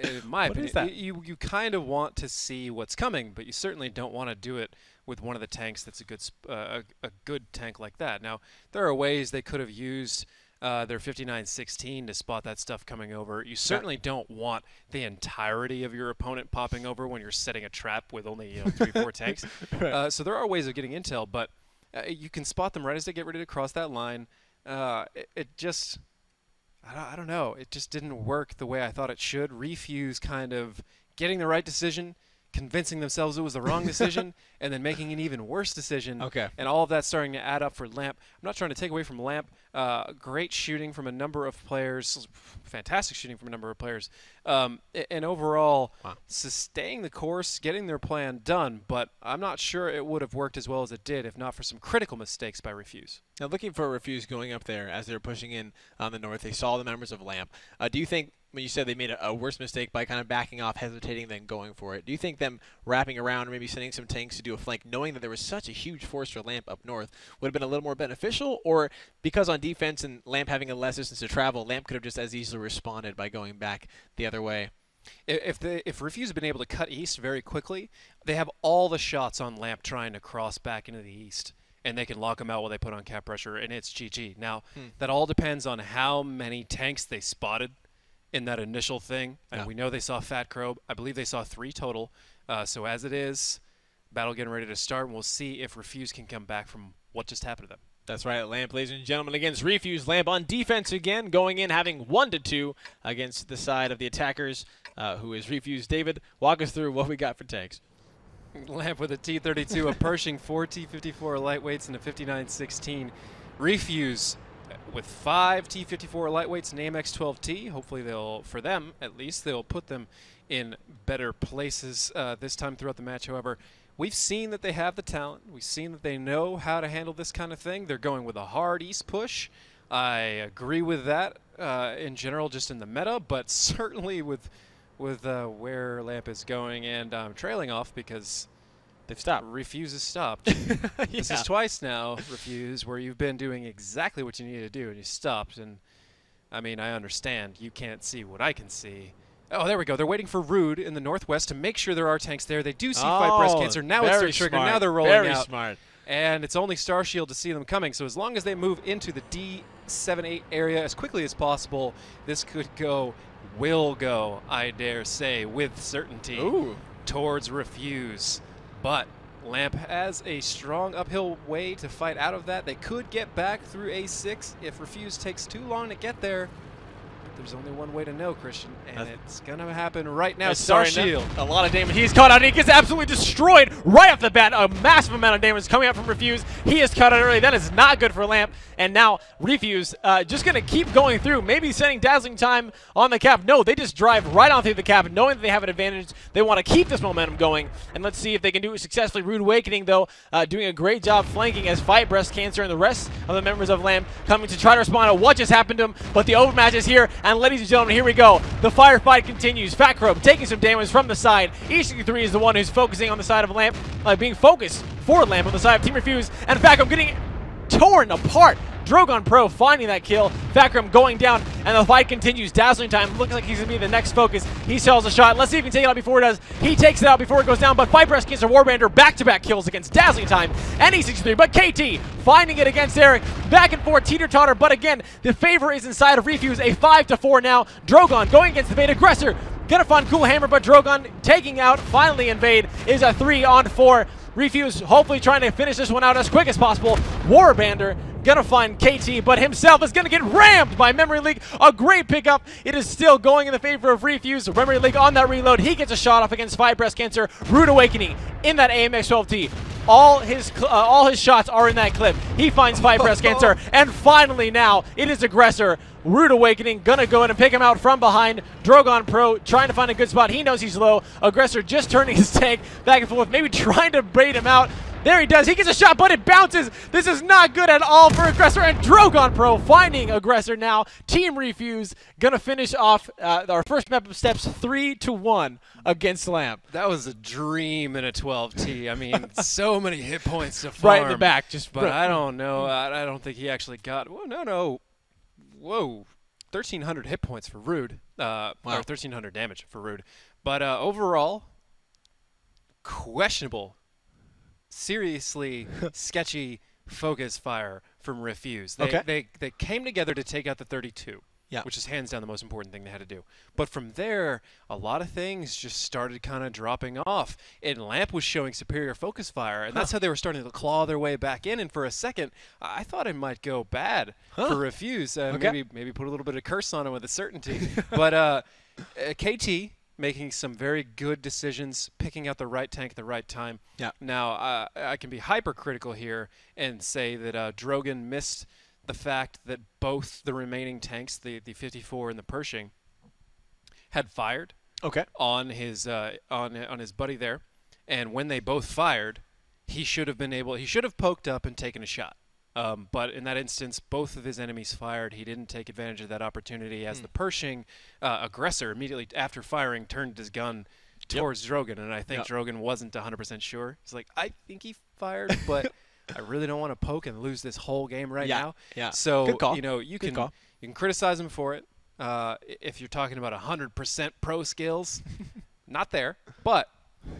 [SPEAKER 2] In my opinion, you kind of want to see what's coming, but you certainly don't want to do it with one of the tanks that's a good tank like that. Now, there are ways they could have used their 59-16 to spot that stuff coming over. You certainly don't want the entirety of your opponent popping over when you're setting a trap with only 3-4 tanks.
[SPEAKER 1] Right.
[SPEAKER 2] So there are ways of getting intel, but you can spot them right as they get ready to cross that line. It just, I don't know. It just didn't work the way I thought it should. Refuse kind of getting the right decision, convincing themselves it was the wrong decision, and then making an even worse decision.
[SPEAKER 1] Okay.
[SPEAKER 2] And all of that starting to add up for Lamp. I'm not trying to take away from Lamp. Great shooting from a number of players. Fantastic shooting from a number of players. And overall, sustaining the course, getting their plan done. But I'm not sure it would have worked as well as it did if not for some critical mistakes by Refuse.
[SPEAKER 1] Now, looking for Refuse going up there as they're pushing in on the north, they saw the members of Lamp. Do you think, when you said they made a worse mistake by kind of backing off, hesitating, then going for it, do you think them wrapping around or maybe sending some tanks to do a flank, knowing that there was such a huge force for Lamp up north, would have been a little more beneficial? Or because on defense and Lamp having a less distance to travel, Lamp could have just as easily responded by going back the other way?
[SPEAKER 2] If Refuse had been able to cut east very quickly, they have all the shots on Lamp trying to cross back into the east, and they can lock them out while they put on cap pressure, and it's GG. Now, that all depends on how many tanks they spotted in that initial thing. And we know they saw Fat Crow. I believe they saw 3 total. So as it is, battle getting ready to start, and we'll see if Refuse can come back from what just happened to them.
[SPEAKER 1] That's right, Lamp, ladies and gentlemen, against Refuse. Lamp on defense again, going in, having 1-2 against the side of the attackers, who is Refuse. David, walk us through what we got for tanks.
[SPEAKER 2] Lamp with a T-32, a Pershing, 4 T-54 lightweights, and a 59-16. Refuse with 5 T-54 lightweights and AMX-12T. Hopefully they'll, for them at least, they'll put them in better places this time throughout the match. However, we've seen that they have the talent. We've seen that they know how to handle this kind of thing. They're going with a hard east push. I agree with that in general, just in the meta, but certainly with where Lamp is going, and trailing off because
[SPEAKER 1] they've stopped.
[SPEAKER 2] Refuse has stopped. This is twice now, Refuse, where you've been doing exactly what you needed to do, and you stopped. And, I mean, I understand. You can't see what I can see. Oh, there we go. They're waiting for Rude in the northwest to make sure there are tanks there. They do see fight breast cancer. Now it's their trigger. Now they're rolling out.
[SPEAKER 1] Very smart.
[SPEAKER 2] And it's only Starshield to see them coming. So as long as they move into the D7-8 area as quickly as possible, this could will go, I dare say, with certainty towards Refuse. But Lamp has a strong uphill way to fight out of that. They could get back through A6 if Refuse takes too long to get there. There's only one way to know, Christian, and it's going to happen right now. Starshield.
[SPEAKER 1] A lot of damage. He's caught out. He gets absolutely destroyed right off the bat. A massive amount of damage coming out from Refuse. He is cut out early. That is not good for Lamp. And now Refuse just going to keep going through, maybe setting dazzling time on the cap. No, they just drive right on through the cap, knowing that they have an advantage. They want to keep this momentum going, and let's see if they can do it successfully. Rude Awakening, though, doing a great job flanking as Fight Breast Cancer and the rest of the members of Lamp coming to try to respond to what just happened to him. But the overmatch is here, and ladies and gentlemen, here we go. The firefight continues. Fat Crow taking some damage from the side. EC3 is the one who's focusing on the side of Lamp, being focused for Lamp on the side of Team Refuse, and Fat Crow getting torn apart Drogon Pro finding that kill. Vakram going down, and the fight continues. Dazzling Time looks like he's going to be the next focus. He sells a shot. Let's see if he can take it out before it does. He takes it out before it goes down, but Fight Breast against a Warbandor. Back-to-back kills against Dazzling Time and E63, but KT finding it against Eric. Back and forth, teeter-totter, but again, the favor is inside of Refuse. A 5-4 now. Drogon going against the Bait Aggressor. Gonna find Cool Hammer, but Drogon taking out, finally Invade, is a 3-on-4. Refuse hopefully trying to finish this one out as quick as possible. Warbandor gonna find KT, but himself is gonna get rammed by Memory Leak. A great pickup. It is still going in the favor of Refuse. Memory Leak on that reload. He gets a shot off against 5 Breast Cancer. Rude Awakening in that AMX-12T. All his shots are in that clip. He finds 5 Breast Cancer, and finally now it is Aggressor. Rude Awakening gonna go in and pick him out from behind. Drogon Pro trying to find a good spot. He knows he's low. Aggressor just turning his tank back and forth, maybe trying to bait him out. There he does. He gets a shot, but it bounces. This is not good at all for Aggressor, and Drogon Pro finding Aggressor now. Team Refuse gonna finish off our first map of steps 3-1 against Lamp.
[SPEAKER 2] That was a dream in a 12T. I mean, so many hit points to farm.
[SPEAKER 1] Right in the back. But
[SPEAKER 2] I don't know. I don't think he actually got. Whoa, no. Whoa, 1,300 hit points for Rude. Or 1,300 damage for Rude. But overall, questionable. Seriously sketchy focus fire from Refuse. They came together to take out the 32, which is hands down the most important thing they had to do. But from there, a lot of things just started kind of dropping off. And Lamp was showing superior focus fire, and that's how they were starting to claw their way back in. And for a second, I thought it might go bad for Refuse. Maybe put a little bit of curse on him with a certainty. But KT making some very good decisions, picking out the right tank at the right time. Yeah. Now, I can be hypercritical here and say that Drogon missed the fact that both the remaining tanks, the 54 and the Pershing, had fired on his buddy there. And when they both fired, he should have poked up and taken a shot. But in that instance, both of his enemies fired. He didn't take advantage of that opportunity as the Pershing Aggressor immediately after firing turned his gun towards Drogon, and I think Drogon wasn't 100% sure. He's like, I think he fired, but I really don't want to poke and lose this whole game right now. Yeah. So
[SPEAKER 1] good call.
[SPEAKER 2] You can criticize him for it if you're talking about 100% pro skills. Not there, but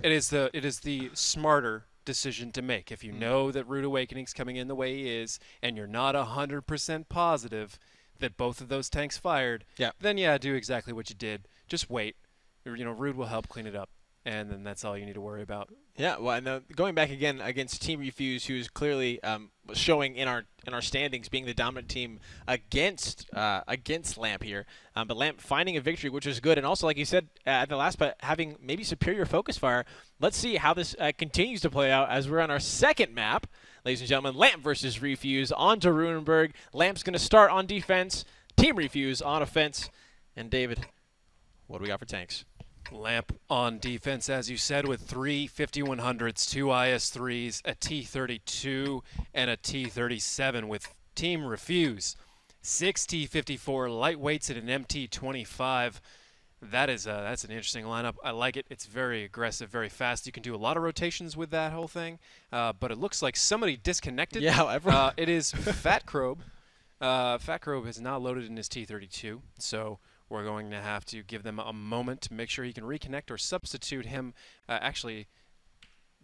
[SPEAKER 2] it is the smarter decision to make. If you know that Rude Awakening's coming in the way he is, and you're not 100% positive that both of those tanks fired, then do exactly what you did. Just wait. Rude will help clean it up, and then that's all you need to worry about.
[SPEAKER 1] Yeah, well, and going back again against Team Refuse, who's clearly showing in our standings being the dominant team against Lamp here, but Lamp finding a victory, which is good, and also like you said at the last, but having maybe superior focus fire. Let's see how this continues to play out as we're on our second map, ladies and gentlemen. Lamp versus Refuse on to Ruinberg. Lamp's going to start on defense. Team Refuse on offense. And David, what do we got for tanks?
[SPEAKER 2] Lamp on defense, as you said, with 3 5100s, 2 IS-3s, a T-32, and a T-37 with Team Refuse. 6 T-54 lightweights and an MT-25. That's an interesting lineup. I like it. It's very aggressive, very fast. You can do a lot of rotations with that whole thing, but it looks like somebody disconnected.
[SPEAKER 1] Yeah,
[SPEAKER 2] it is Fat Crobe. Fat Crobe is now loaded in his T-32, so we're going to have to give them a moment to make sure he can reconnect or substitute him. I'm going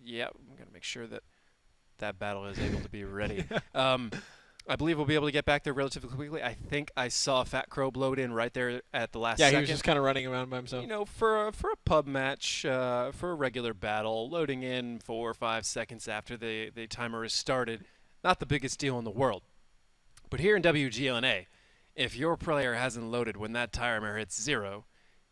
[SPEAKER 2] to make sure that battle is able to be ready. I believe we'll be able to get back there relatively quickly. I think I saw Fat Crow load in right there at the last second.
[SPEAKER 1] Yeah, he was just kind of running around by himself.
[SPEAKER 2] For a pub match, for a regular battle, loading in 4 or 5 seconds after the timer is started, not the biggest deal in the world. But here in WGLNA, if your player hasn't loaded when that timer hits 0,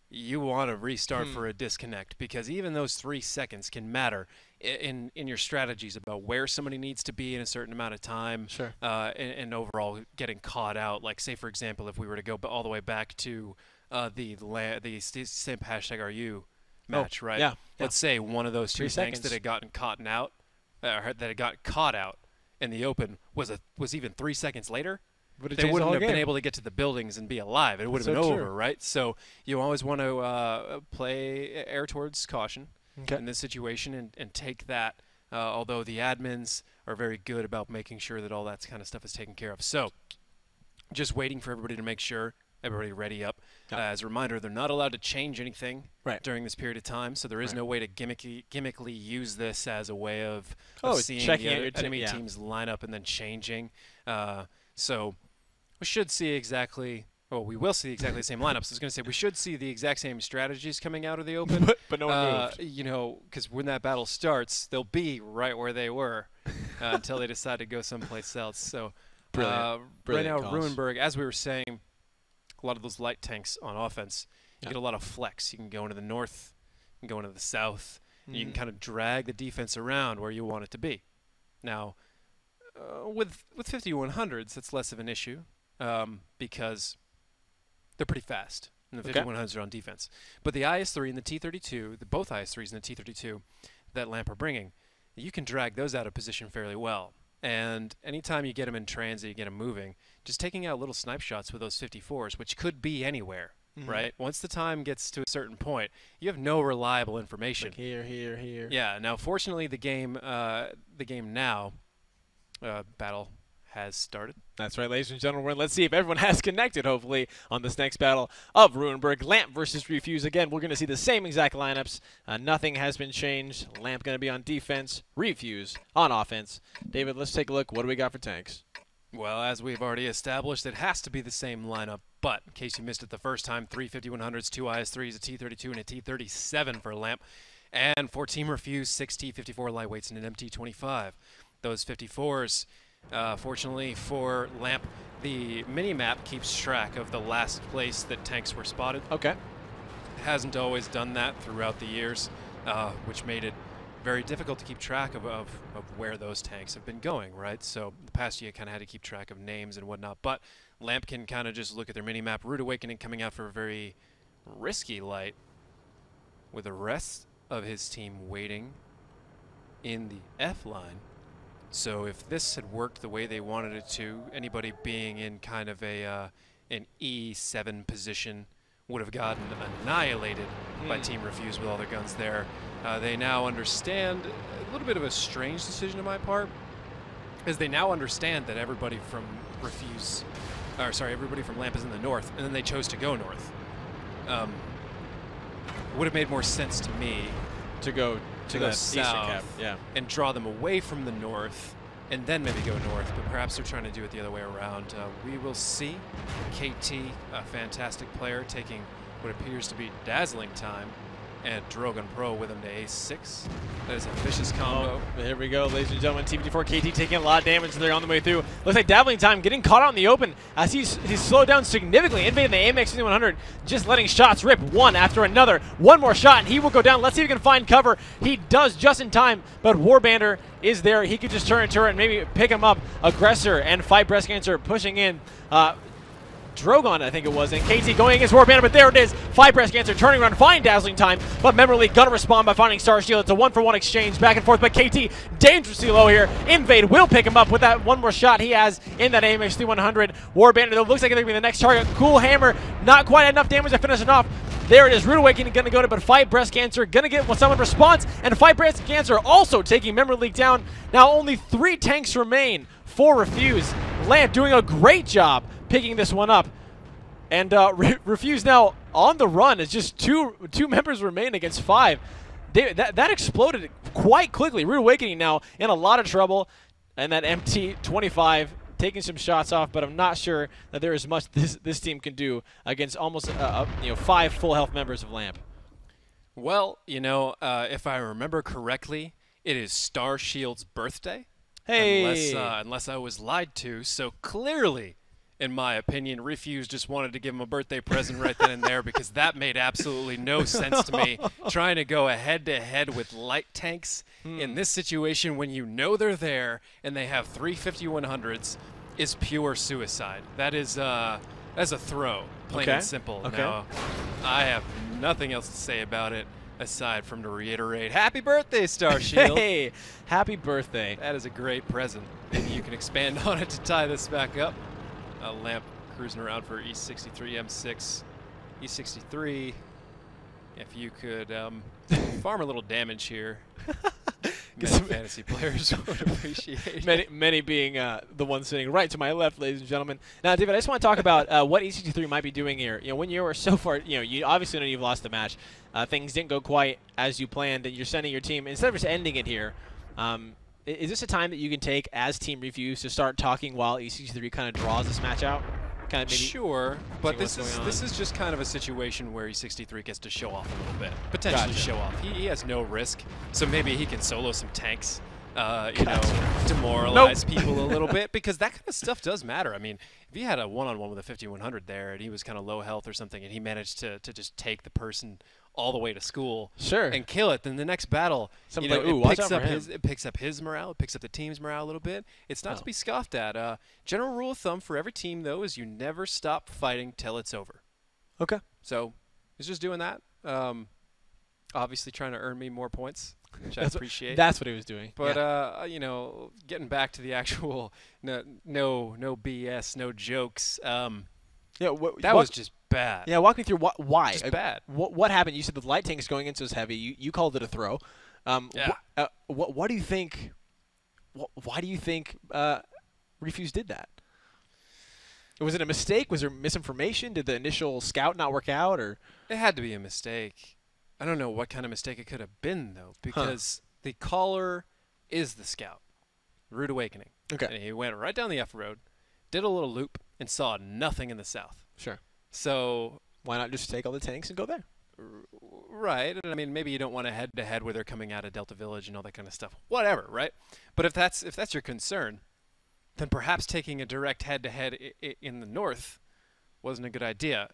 [SPEAKER 2] you want to restart for a disconnect, because even those 3 seconds can matter in your strategies about where somebody needs to be in a certain amount of time.
[SPEAKER 1] Sure.
[SPEAKER 2] And overall getting caught out. Like, say, for example, if we were to go all the way back to the same #RU match, right?
[SPEAKER 1] Yeah.
[SPEAKER 2] Let's say one of those 2 tanks that had gotten caught out, in the open was even 3 seconds later. They wouldn't have been able to get to the buildings and be alive. It would have been over, right? So you always want to play air towards caution in this situation and take that although the admins are very good about making sure that all that kind of stuff is taken care of. So just waiting for everybody to make sure everybody ready up. As a reminder, they're not allowed to change anything during this period of time, so there is no way to gimmickly use this as a way of seeing the enemy team's lineup and then changing. So we should see exactly... Well, we will see exactly the same lineups. I was going to say we should see the exact same strategies coming out of the open.
[SPEAKER 1] but no one moved.
[SPEAKER 2] You know, because when that battle starts, they'll be right where they were until they decide to go someplace else. So
[SPEAKER 1] Brilliant
[SPEAKER 2] right now,
[SPEAKER 1] calls.
[SPEAKER 2] Ruinberg, as we were saying, a lot of those light tanks on offense, you get a lot of flex. You can go into the north, you can go into the south, and you can kind of drag the defense around where you want it to be. Now, with 5100s, that's less of an issue because they're pretty fast, and the 5100s are on defense. But the IS-3 and the T-32, both IS-3s and the T-32 that Lamp are bringing, you can drag those out of position fairly well. And anytime you get them in transit, you get them moving, just taking out little snipe shots with those 54s, which could be anywhere, right? Once the time gets to a certain point, you have no reliable information.
[SPEAKER 1] Like here.
[SPEAKER 2] Yeah. Now, fortunately, the game now, battle has started.
[SPEAKER 1] That's right, ladies and gentlemen. Let's see if everyone has connected, hopefully, on this next battle of Ruinberg. Lamp versus Refuse. Again, we're going to see the same exact lineups. Nothing has been changed. Lamp going to be on defense. Refuse on offense. David, let's take a look. What do we got for tanks?
[SPEAKER 2] Well, as we've already established, it has to be the same lineup. But in case you missed it the first time, 3 5100s, 2 IS-3s, a T-32, and a T-37 for Lamp. And for Team Refuse, 6 T-54 lightweights and an MT-25. Those 54s... fortunately for Lamp, the mini-map keeps track of the last place that tanks were spotted.
[SPEAKER 1] Okay.
[SPEAKER 2] It hasn't always done that throughout the years, which made it very difficult to keep track of where those tanks have been going, right? So in the past year, kind of had to keep track of names and whatnot. But Lamp can kind of just look at their mini-map. Rude Awakening coming out for a very risky light with the rest of his team waiting in the F line. So if this had worked the way they wanted it to, anybody being in kind of an E7 position would have gotten annihilated by Team Refuse with all their guns there. They now understand, a little bit of a strange decision on my part, is they now understand that everybody from everybody from Lamp is in the north, and then they chose to go north. Would have made more sense to me
[SPEAKER 1] to go
[SPEAKER 2] south and draw them away from the north and then maybe go north, but perhaps they're trying to do it the other way around. We will see. KT, a fantastic player, taking what appears to be dazzling time, and Drogon Pro with him to A6. That is a vicious combo.
[SPEAKER 1] Oh, here we go, ladies and gentlemen. T-54 KT taking a lot of damage, and they're on the way through. Looks like Dazzling Time getting caught out in the open as he's slowed down significantly, invading the AMX 5100, just letting shots rip one after another. One more shot, and he will go down. Let's see if he can find cover. He does just in time, but Warbander is there. He could just turn a turret and maybe pick him up. Aggressor and Fight Breast Cancer pushing in. Drogon, I think it was, and KT going against Warbanner, but there it is. Five Breast Cancer turning around, finding Dazzling Time, but Memorly gonna respond by finding Star Shield. It's a 1-for-1 exchange back and forth, but KT dangerously low here. Invade will pick him up with that one more shot he has in that AMX 3100. Warbanner, though, looks like it's gonna be the next target. Cool Hammer, not quite enough damage to finish it off. There it is, Rude Awakening gonna go to, but Fight Breast Cancer gonna get someone response, and Fight Breast Cancer also taking Memory Leak down. Now only 3 tanks remain for Refuse. Lamp doing a great job picking this one up. And Refuse now on the run. It's just two members remain against 5. That exploded quite quickly. Rude Awakening now in a lot of trouble. And that MT-25 taking some shots off, but I'm not sure that there is much this team can do against almost 5 full health members of Lamp.
[SPEAKER 2] Well, if I remember correctly, it is Star Shield's birthday.
[SPEAKER 1] Hey!
[SPEAKER 2] Unless I was lied to. So clearly, in my opinion, Refuse just wanted to give him a birthday present right then and there, because that made absolutely no sense to me. Trying to go head-to-head with light tanks in this situation when you know they're there and they have 3 5100s is pure suicide. That's a throw, plain and simple.
[SPEAKER 1] Okay.
[SPEAKER 2] Now, I have nothing else to say about it aside from to reiterate, happy birthday, Star Shield.
[SPEAKER 1] Hey, happy birthday.
[SPEAKER 2] That is a great present. Maybe you can expand on it to tie this back up. Lamp cruising around for E63 M6. E63, if you could farm a little damage here. many fantasy players would appreciate.
[SPEAKER 1] Many being the one sitting right to my left, ladies and gentlemen. Now, David, I just want to talk about what EC3 might be doing here. When you were so far, you obviously know you've lost the match. Things didn't go quite as you planned, and you're sending your team, instead of just ending it here, is this a time that you can take as Team Refuse to start talking while EC3 kind of draws this match out? Kind of maybe
[SPEAKER 2] sure, but this is just kind of a situation where E63 gets to show off a little bit, potentially show off. He has no risk, so maybe he can solo some tanks, demoralize people a little bit, because that kind of stuff does matter. I mean, if he had a one-on-one with a 5100 there and he was kind of low health or something, and he managed to just take the person all the way to school and kill it, then the next battle, it picks up his morale, it picks up the team's morale a little bit. It's not to be scoffed at. General rule of thumb for every team, though, is you never stop fighting till it's over.
[SPEAKER 1] Okay.
[SPEAKER 2] So he's just doing that. Obviously trying to earn me more points, which I appreciate.
[SPEAKER 1] That's what he was doing.
[SPEAKER 2] But getting back to the actual no BS, no jokes. That was just bad.
[SPEAKER 1] Yeah, walk me through why.
[SPEAKER 2] Just bad.
[SPEAKER 1] What happened? You said the light tank is going into his heavy. You called it a throw. What do you think? Why do you think Refuse did that? Was it a mistake? Was there misinformation? Did the initial scout not work out, or?
[SPEAKER 2] It had to be a mistake. I don't know what kind of mistake it could have been, though, because the caller is the scout. Rude Awakening.
[SPEAKER 1] Okay.
[SPEAKER 2] And he went right down the F road, did a little loop, and saw nothing in the south.
[SPEAKER 1] Sure.
[SPEAKER 2] So
[SPEAKER 1] why not just take all the tanks and go there?
[SPEAKER 2] Right. I mean, maybe you don't want to head-to-head where they're coming out of Delta Village and all that kind of stuff. Whatever, right? But if that's your concern, then perhaps taking a direct head-to-head in the north wasn't a good idea.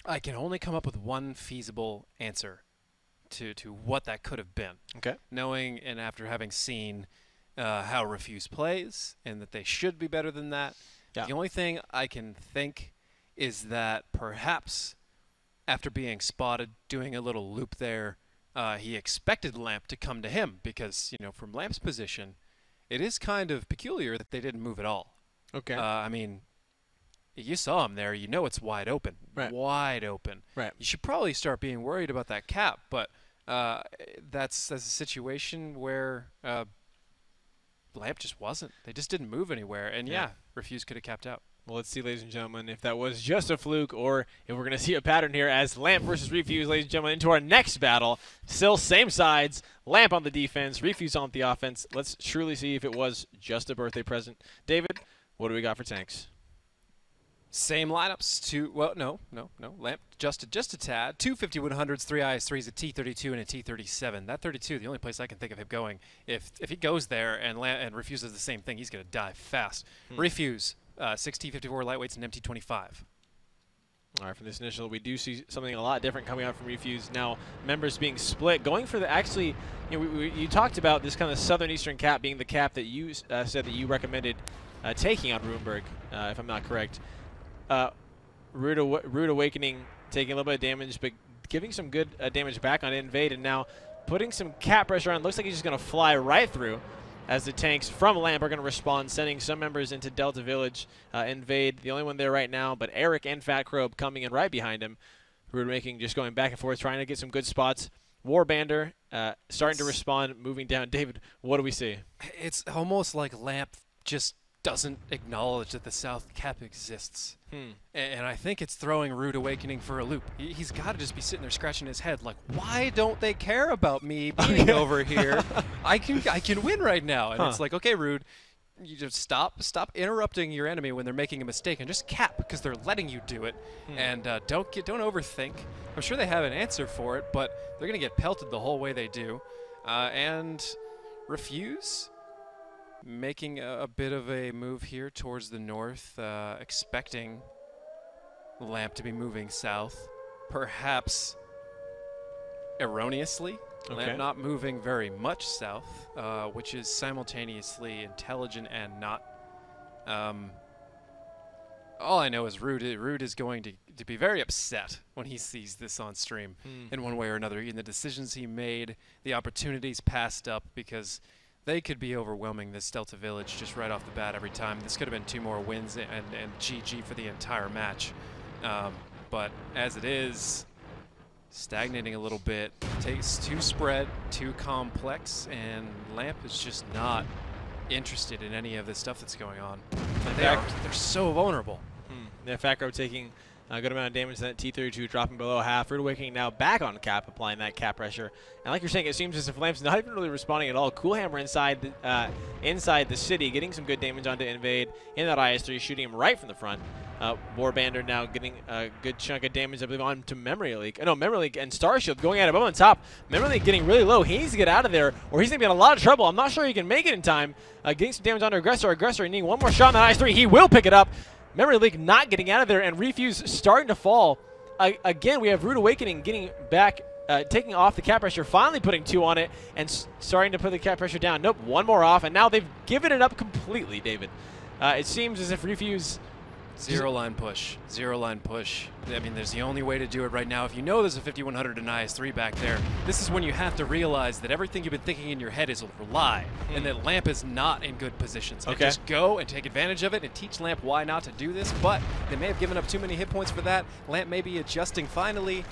[SPEAKER 2] I can only come up with one feasible answer to what that could have been.
[SPEAKER 1] Okay.
[SPEAKER 2] Knowing and after having seen how Refuse plays and that they should be better than that, the only thing I can think is that perhaps after being spotted doing a little loop there, he expected Lamp to come to him because, from Lamp's position, it is kind of peculiar that they didn't move at all.
[SPEAKER 1] Okay.
[SPEAKER 2] I mean, you saw him there. You know it's wide open.
[SPEAKER 1] Right.
[SPEAKER 2] Wide open.
[SPEAKER 1] Right.
[SPEAKER 2] You should probably start being worried about that cap, but that's a situation where Lamp just wasn't. They just didn't move anywhere, and Refuse could have capped out.
[SPEAKER 1] Well, let's see, ladies and gentlemen, if that was just a fluke or if we're going to see a pattern here as Lamp versus Refuse, ladies and gentlemen, into our next battle. Still same sides, Lamp on the defense, Refuse on the offense. Let's truly see if it was just a birthday present. David, what do we got for tanks?
[SPEAKER 2] Same lineups. No. Lamp just a tad. Two 5100s, three IS3s, a T32 and a T37. That 32, the only place I can think of him going. If he goes there and refuses the same thing, he's going to die fast. Refuse. 6 T54 lightweights and MT25.
[SPEAKER 1] All right, from this initial, we do see something a lot different coming out from Refuse. Now, members being split, going for the actually, you talked about this kind of southern eastern cap being the cap that you said that you recommended taking on Ruinberg, if I'm not correct. Rude Awakening taking a little bit of damage, but giving some good damage back on Invade, and now putting some cap pressure on. Looks like he's just going to fly right through as the tanks from Lamp are going to respond, sending some members into Delta Village. Invade, the only one there right now, but Eric and Fat Crow coming in right behind him. Rude Awakening just going back and forth, trying to get some good spots. Warbander starting to respond, moving down. David, what do we see?
[SPEAKER 2] It's almost like Lamp just doesn't acknowledge that the South Cap exists. And I think it's throwing Rude Awakening for a loop. He's got to just be sitting there scratching his head like, why don't they care about me being over here? I can win right now. And it's like, okay, Rude, you just stop interrupting your enemy when they're making a mistake and just cap because they're letting you do it. And don't overthink. I'm sure they have an answer for it, but they're going to get pelted the whole way they do. And Refuse making a bit of a move here towards the north, expecting Lamp to be moving south, perhaps erroneously. Lamp not moving very much south, which is simultaneously intelligent and not. All I know is Rude is going to be very upset when he sees this on stream in one way or another. In the decisions he made, the opportunities passed up because they could be overwhelming this Delta Village just right off the bat every time. This could have been 2 more wins and GG for the entire match. But as it is, stagnating a little bit. Takes too spread, too complex, and Lamp is just not interested in any of the stuff that's going on. They're so vulnerable.
[SPEAKER 1] Yeah, Facro taking a good amount of damage to that T32, dropping below half. Rude Awakening now back on cap, applying that cap pressure. And like you're saying, it seems as if Lamp's not even really responding at all. Cool Hammer inside the city, getting some good damage onto Invade in that IS-3, shooting him right from the front. Warbander now getting a good chunk of damage, I believe, on to Memory Leak. No, Memory Leak and Starshield going at him on top. Memory Leak getting really low. He needs to get out of there, or he's going to be in a lot of trouble. I'm not sure he can make it in time. Getting some damage onto Aggressor. Aggressor needing one more shot on that IS-3. He will pick it up. Memory Leak not getting out of there, and Refuse starting to fall. Again, we have Rude Awakening getting back, taking off the cap pressure, finally putting 2 on it, and starting to put the cap pressure down. Nope, 1 more off, and now they've given it up completely, David. It seems as if Refuse...
[SPEAKER 2] Zero line push. I mean, there's the only way to do it right now. If you know there's a 5100 and IS-3 back there, this is when you have to realize that everything you've been thinking in your head is a lie, and that Lamp is not in good positions. And just go and take advantage of it and teach Lamp why not to do this, but they may have given up too many hit points for that. Lamp may be adjusting finally.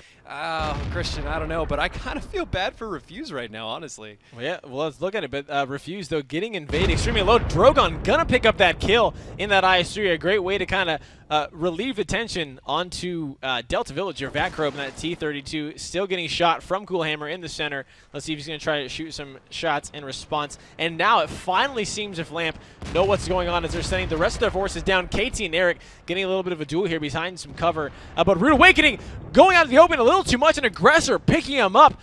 [SPEAKER 2] Christian, I don't know, but I kind of feel bad for Refuse right now, honestly.
[SPEAKER 1] Well, yeah, well, let's look at it. But Refuse, though, getting Invade extremely low. Drogon gonna pick up that kill in that IS-3. A great way to kind of relieve the tension onto Delta Village. Your Vacrobe and that T-32 still getting shot from Cool Hammer in the center. Let's see if he's going to try to shoot some shots in response. And now it finally seems if Lamp know what's going on as they're sending the rest of their forces down. KT and Eric getting a little bit of a duel here behind some cover. But Rude Awakening going out of the open a little too much. An Aggressor picking him up.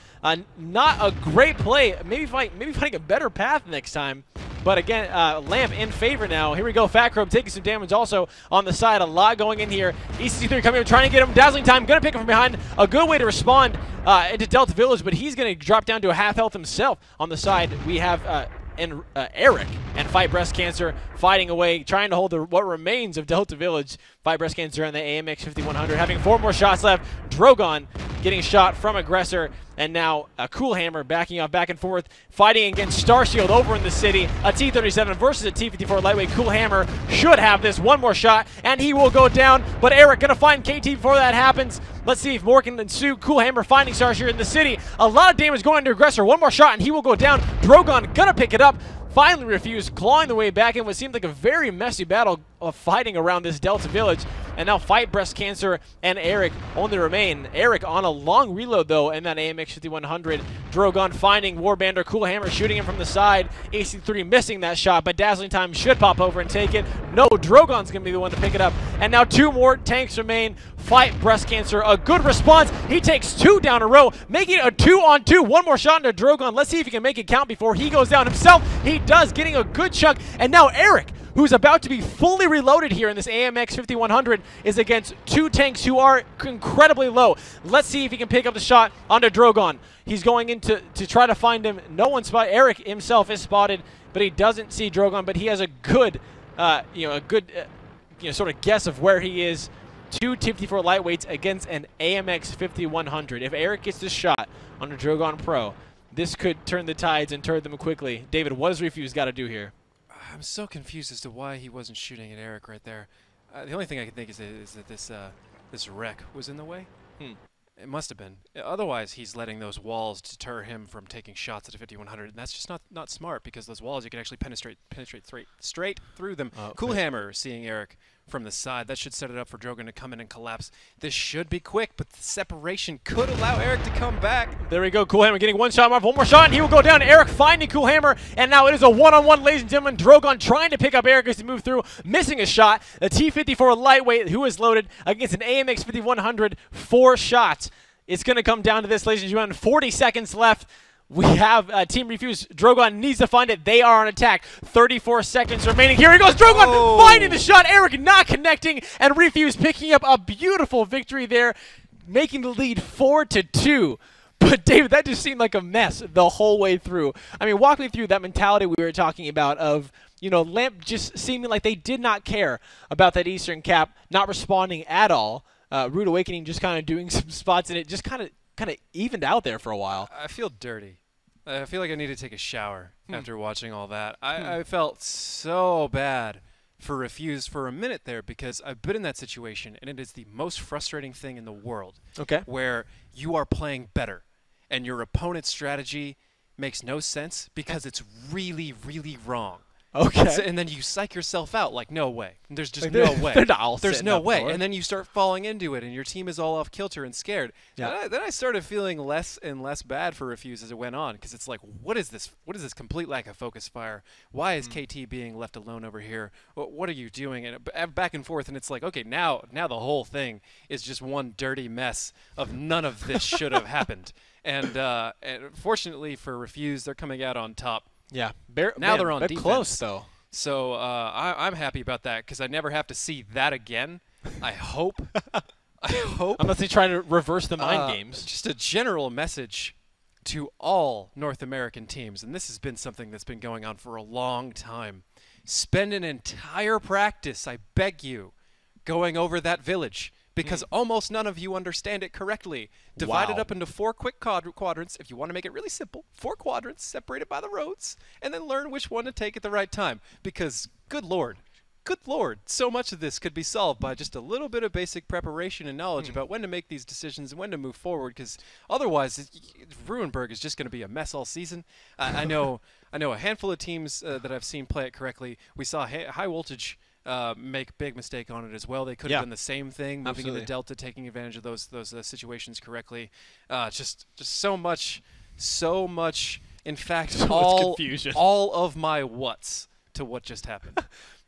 [SPEAKER 1] Not a great play. Maybe finding a better path next time. But again, Lamp in favor now. Here we go. Fatcrobe taking some damage also on the side. A lot going in here. ECC3 coming up, trying to get him. Dazzling Time, going to pick him from behind. A good way to respond into Delta Village, but he's going to drop down to a half health himself. On the side, we have Eric and Fight Breast Cancer fighting away, trying to hold what remains of Delta Village. Fight Breast Cancer and the AMX 5100 having 4 more shots left. Drogon getting shot from Aggressor, and now a Cool Hammer backing off back and forth, fighting against Starshield over in the city. A T-37 versus a T-54 lightweight. Cool Hammer should have this. 1 more shot, and he will go down, but Eric going to find KT before that happens. Let's see if more can ensue. Cool Hammer finding Starshield in the city. A lot of damage going to Aggressor. 1 more shot, and he will go down. Drogon going to pick it up. Finally Refuse, clawing the way back in what seemed like a very messy battle of fighting around this Delta Village. And now Fight Breast Cancer and Eric only remain. Eric on a long reload, though, in that AMX 5100. Drogon finding Warbander. Cool Hammer shooting him from the side. AC3 missing that shot, but Dazzling Time should pop over and take it. No, Drogon's going to be the one to pick it up. And now 2 more tanks remain. Fight Breast Cancer, a good response. He takes 2 down a row, making it a 2-on-2. 1 more shot into Drogon. Let's see if he can make it count before he goes down himself. He does, getting a good chunk. And now Eric, who's about to be fully reloaded here in this AMX 5100, is against 2 tanks who are incredibly low. Let's see if he can pick up the shot onto Drogon. He's going in to try to find him. No one spotted. Eric himself is spotted, but he doesn't see Drogon, but he has a good, sort of guess of where he is. 2 T-54 lightweights against an AMX 5100. If Eric gets this shot onto Drogon Pro, this could turn the tides and turn them quickly. David, what does Refuse got to do here?
[SPEAKER 2] I'm so confused as to why he wasn't shooting at Eric right there. The only thing I can think is that this wreck was in the way. It must have been. Otherwise, he's letting those walls deter him from taking shots at a 5100, and that's just not smart, because those walls, you can actually penetrate straight through them. Cool Hammer seeing Eric from the side. That should set it up for Drogon to come in and collapse. This should be quick, but the separation could allow Eric to come back.
[SPEAKER 1] There we go. Cool Hammer getting 1 shot off. 1 more shot, and he will go down. Eric finding Cool Hammer, and now it is a one-on-one, ladies and gentlemen. Drogon trying to pick up Eric as he moves through, missing a shot. The T-54 lightweight, who is loaded against an AMX 5100, 4 shots. It's going to come down to this, ladies and gentlemen. 40 seconds left. We have Team Refuse. Drogon needs to find it. They are on attack. 34 seconds remaining. Here he goes. Drogon finding the shot. Eric not connecting. And Refuse picking up a beautiful victory there, making the lead 4-2. But, David, that just seemed like a mess the whole way through. I mean, walk me through that mentality we were talking about of, Lamp just seeming like they did not care about that Eastern cap, not responding at all. Rude Awakening just kind of doing some spots, and it just kind of evened out there for a while.
[SPEAKER 2] I feel dirty. I feel like I need to take a shower after watching all that. I felt so bad for Refuse for a minute there, because I've been in that situation, and it is the most frustrating thing in the world.
[SPEAKER 1] Okay.
[SPEAKER 2] Where you are playing better, and your opponent's strategy makes no sense because it's really, really wrong.
[SPEAKER 1] Okay.
[SPEAKER 2] And then you psych yourself out like, no way. There's just
[SPEAKER 1] Like,
[SPEAKER 2] no way.
[SPEAKER 1] they're not all
[SPEAKER 2] There's
[SPEAKER 1] sitting
[SPEAKER 2] no
[SPEAKER 1] up
[SPEAKER 2] way.
[SPEAKER 1] for it.
[SPEAKER 2] And then you start falling into it, and your team is all off kilter and scared.
[SPEAKER 1] Yeah.
[SPEAKER 2] Then I started feeling less and less bad for Refuse as it went on, because it's like, what is this? What is this complete lack of focus fire? Why is KT being left alone over here? What are you doing? And back and forth, and it's like, okay, now the whole thing is just one dirty mess of none of this should have happened. And fortunately for Refuse, they're coming out on top.
[SPEAKER 1] Yeah.
[SPEAKER 2] Now they're on defense.
[SPEAKER 1] Close, though.
[SPEAKER 2] So I'm happy about that, because I never have to see that again. I hope. I hope.
[SPEAKER 1] Unless they try to reverse the mind games.
[SPEAKER 2] Just a general message to all North American teams, and this has been something that's been going on for a long time. Spend an entire practice, I beg you, going over that village, because almost none of you understand it correctly. Divide it up into 4 quick quadrants, if you want to make it really simple. 4 quadrants separated by the roads, and then learn which one to take at the right time. Because, good Lord, so much of this could be solved by just a little bit of basic preparation and knowledge about when to make these decisions and when to move forward, because otherwise, Ruinberg is just going to be a mess all season. I know a handful of teams that I've seen play it correctly. We saw High Voltage make big mistake on it as well. They could have done the same thing, moving into Delta, taking advantage of those situations correctly. Just so much. In fact,
[SPEAKER 1] So much confusion.
[SPEAKER 2] all of my whats to what just happened.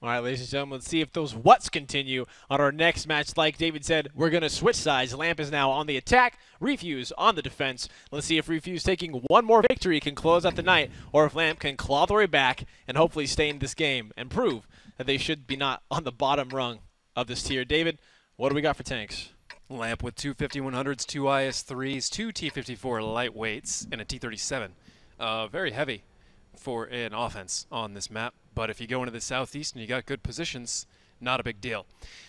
[SPEAKER 1] All right, ladies and gentlemen, let's see if those whats continue on our next match. Like David said, we're going to switch sides. Lamp is now on the attack, Refuse on the defense. Let's see if Refuse taking one more victory can close out the night, or if Lamp can claw their way back and hopefully stay in this game and prove that they should be not on the bottom rung of this tier. David, what do we got for tanks?
[SPEAKER 2] Lamp with 2 5100s, 2 IS-3s, 2 T-54 lightweights, and a T-37. Very heavy for an offense on this map, but if you go into the southeast and you got good positions, not a big deal.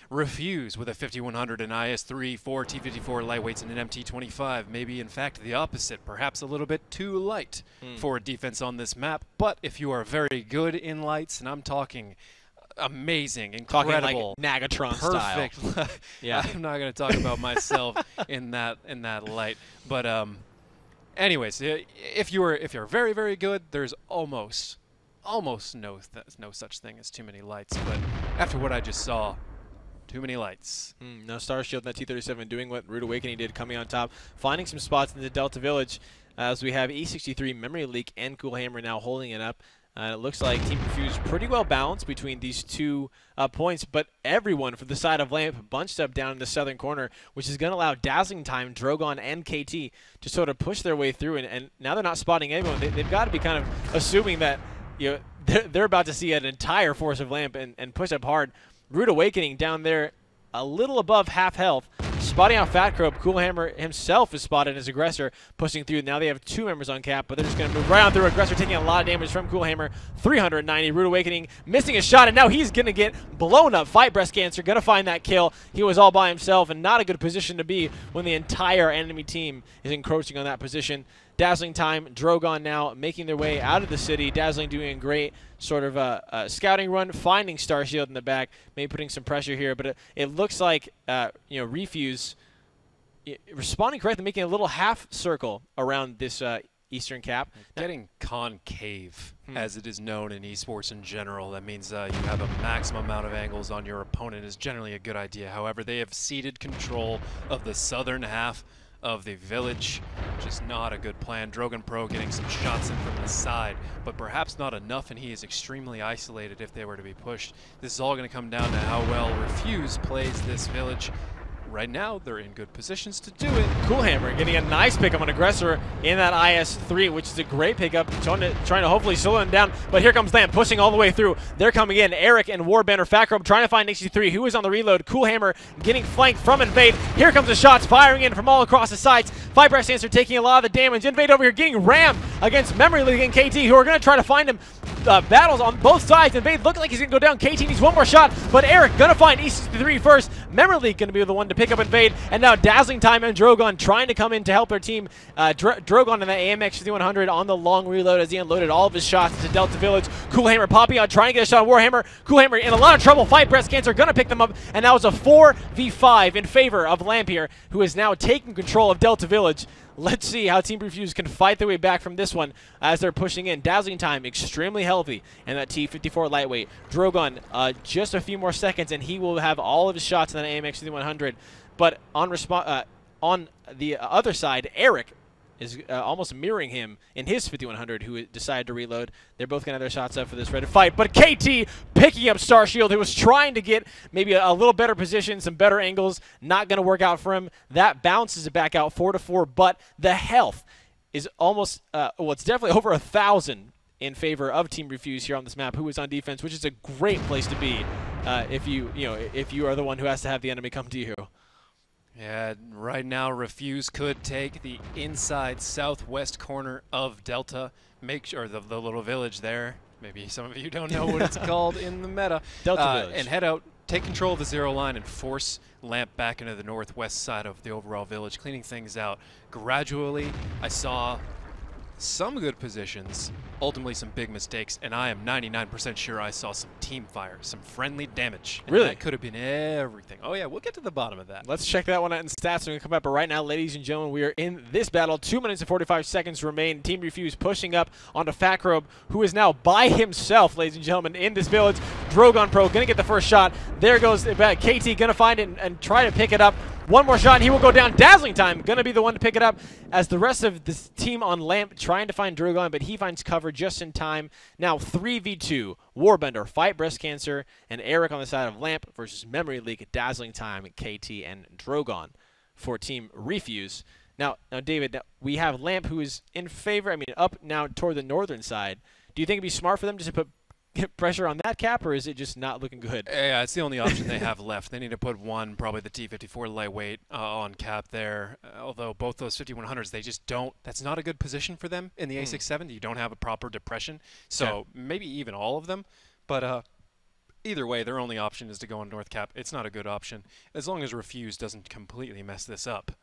[SPEAKER 2] Refuse with a 5100 and IS-3, 4 T-54 lightweights, and an MT-25. Maybe, in fact, the opposite, perhaps a little bit too light for defense on this map, but if you are very good in lights, and I'm talking amazing, incredible,
[SPEAKER 1] Talking like Nagatron
[SPEAKER 2] perfect
[SPEAKER 1] style. Yeah.
[SPEAKER 2] I'm not going to talk about myself in that light, but anyways, if you're very, very good, there's almost no such thing as too many lights. But after what I just saw, too many lights.
[SPEAKER 1] No Star Shield in that T-37 doing what Rude Awakening did, coming on top, finding some spots in the Delta Village, as we have E63, Memory Leak, and Cool Hammer now holding it up. It looks like Team Refuse pretty well balanced between these 2 points, but everyone from the side of Lamp bunched up down in the southern corner, which is going to allow Dazzling Time, Drogon, and KT to sort of push their way through. And now they're not spotting anyone. They've got to be kind of assuming that they're about to see an entire force of Lamp and push up hard. Rude Awakening down there a little above half health. Spotting out Fat Crow, Cool Hammer himself is spotted as Aggressor, pushing through. Now they have 2 members on cap, but they're just going to move right on through. Aggressor taking a lot of damage from Cool Hammer. 390. Rude Awakening missing a shot, and now he's going to get blown up. Fight Breast Cancer, going to find that kill. He was all by himself, and not a good position to be when the entire enemy team is encroaching on that position. Dazzling Time, Drogon now making their way out of the city. Dazzling doing a great sort of a scouting run, finding Star Shield in the back, maybe putting some pressure here. But it looks like Refuse responding correctly, making a little half circle around this eastern cap.
[SPEAKER 2] Getting concave, as it is known in esports in general. That means you have a maximum amount of angles on your opponent is generally a good idea. However, they have ceded control of the southern half of the village, which is not a good plan. Drogon Pro getting some shots in from the side, but perhaps not enough, and he is extremely isolated if they were to be pushed. This is all going to come down to how well Refuse plays this village. Right now, they're in good positions to do it.
[SPEAKER 1] Cool Hammer getting a nice pickup on Aggressor in that IS-3, which is a great pickup, trying to hopefully slow him down. But here comes Lamp pushing all the way through. They're coming in. Eric and Warbender, Fat Crow trying to find XG3, who is on the reload. Cool Hammer getting flanked from Invade. Here comes the shots firing in from all across the sides. Fight Breast Cancer taking a lot of the damage. Invade over here getting rammed against Memory League and KT, who are going to try to find him. Battles on both sides. Invade looking like he's going to go down. KT needs one more shot, but Eric going to find E63 first. Memory League going to be the one to pick up Invade, and now Dazzling Time and Drogon trying to come in to help their team. Drogon in the AMX 5100 on the long reload as he unloaded all of his shots into Delta Village. Cool Hammer popping out, trying to get a shot on Warhammer. Cool Hammer in a lot of trouble. Fight Breast Cancer going to pick them up, and that was a 4v5 in favor of Lamp here, who is now taking control of Delta Village. Let's see how Team Refuse can fight their way back from this one as they're pushing in. Dazzling Time extremely healthy, and that T-54 lightweight. Drogon, just a few more seconds, and he will have all of his shots in that AMX 5100. But on the other side, Eric is almost mirroring him in his 5100, who decided to reload. They're both going to have their shots up for this ready fight. But KT picking up Star Shield, who was trying to get maybe a little better position, some better angles. Not going to work out for him. That bounces it back out 4-4, but the health is almost, well, it's definitely over 1,000 in favor of Team Refuse here on this map, who is on defense, which is a great place to be if you are the one who has to have the enemy come to you.
[SPEAKER 2] Yeah, right now Refuse could take the inside southwest corner of Delta, make sure the little village there. Maybe some of you don't know what it's called in the meta.
[SPEAKER 1] Delta Village.
[SPEAKER 2] And head out, take control of the zero line, and force Lamp back into the northwest side of the overall village, cleaning things out. Gradually, I saw some good positions, ultimately some big mistakes, and I am 99% sure I saw some team fire, some friendly damage. And
[SPEAKER 1] really?
[SPEAKER 2] That could have been everything. Oh yeah, we'll get to the bottom of that.
[SPEAKER 1] Let's check that one out in stats when we come up. But right now, ladies and gentlemen, we are in this battle. 2 minutes and 45 seconds remain. Team Refuse pushing up onto Fakrobe, who is now by himself, ladies and gentlemen, in this village. Drogon Pro going to get the first shot. There goes KT, going to find it and try to pick it up. One more shot, and he will go down. Dazzling Time going to be the one to pick it up as the rest of this team on Lamp trying to find Drogon, but he finds cover just in time. Now 3v2, Warbender, Fight Breast Cancer, and Eric on the side of Lamp versus Memory Leak, Dazzling Time, KT, and Drogon for Team Refuse. Now David, we have Lamp who is in favor, up now toward the northern side. Do you think it'd be smart for them just to put pressure on that cap, or is it just not looking good?
[SPEAKER 2] Yeah, it's the only option they have left. They need to put one, probably the T-54 lightweight, on cap there. Although both those 5100s, they just don't. That's not a good position for them in the A67. You don't have a proper depression, so maybe even all of them. But either way, their only option is to go on north cap. It's not a good option. As long as Refuse doesn't completely mess this up,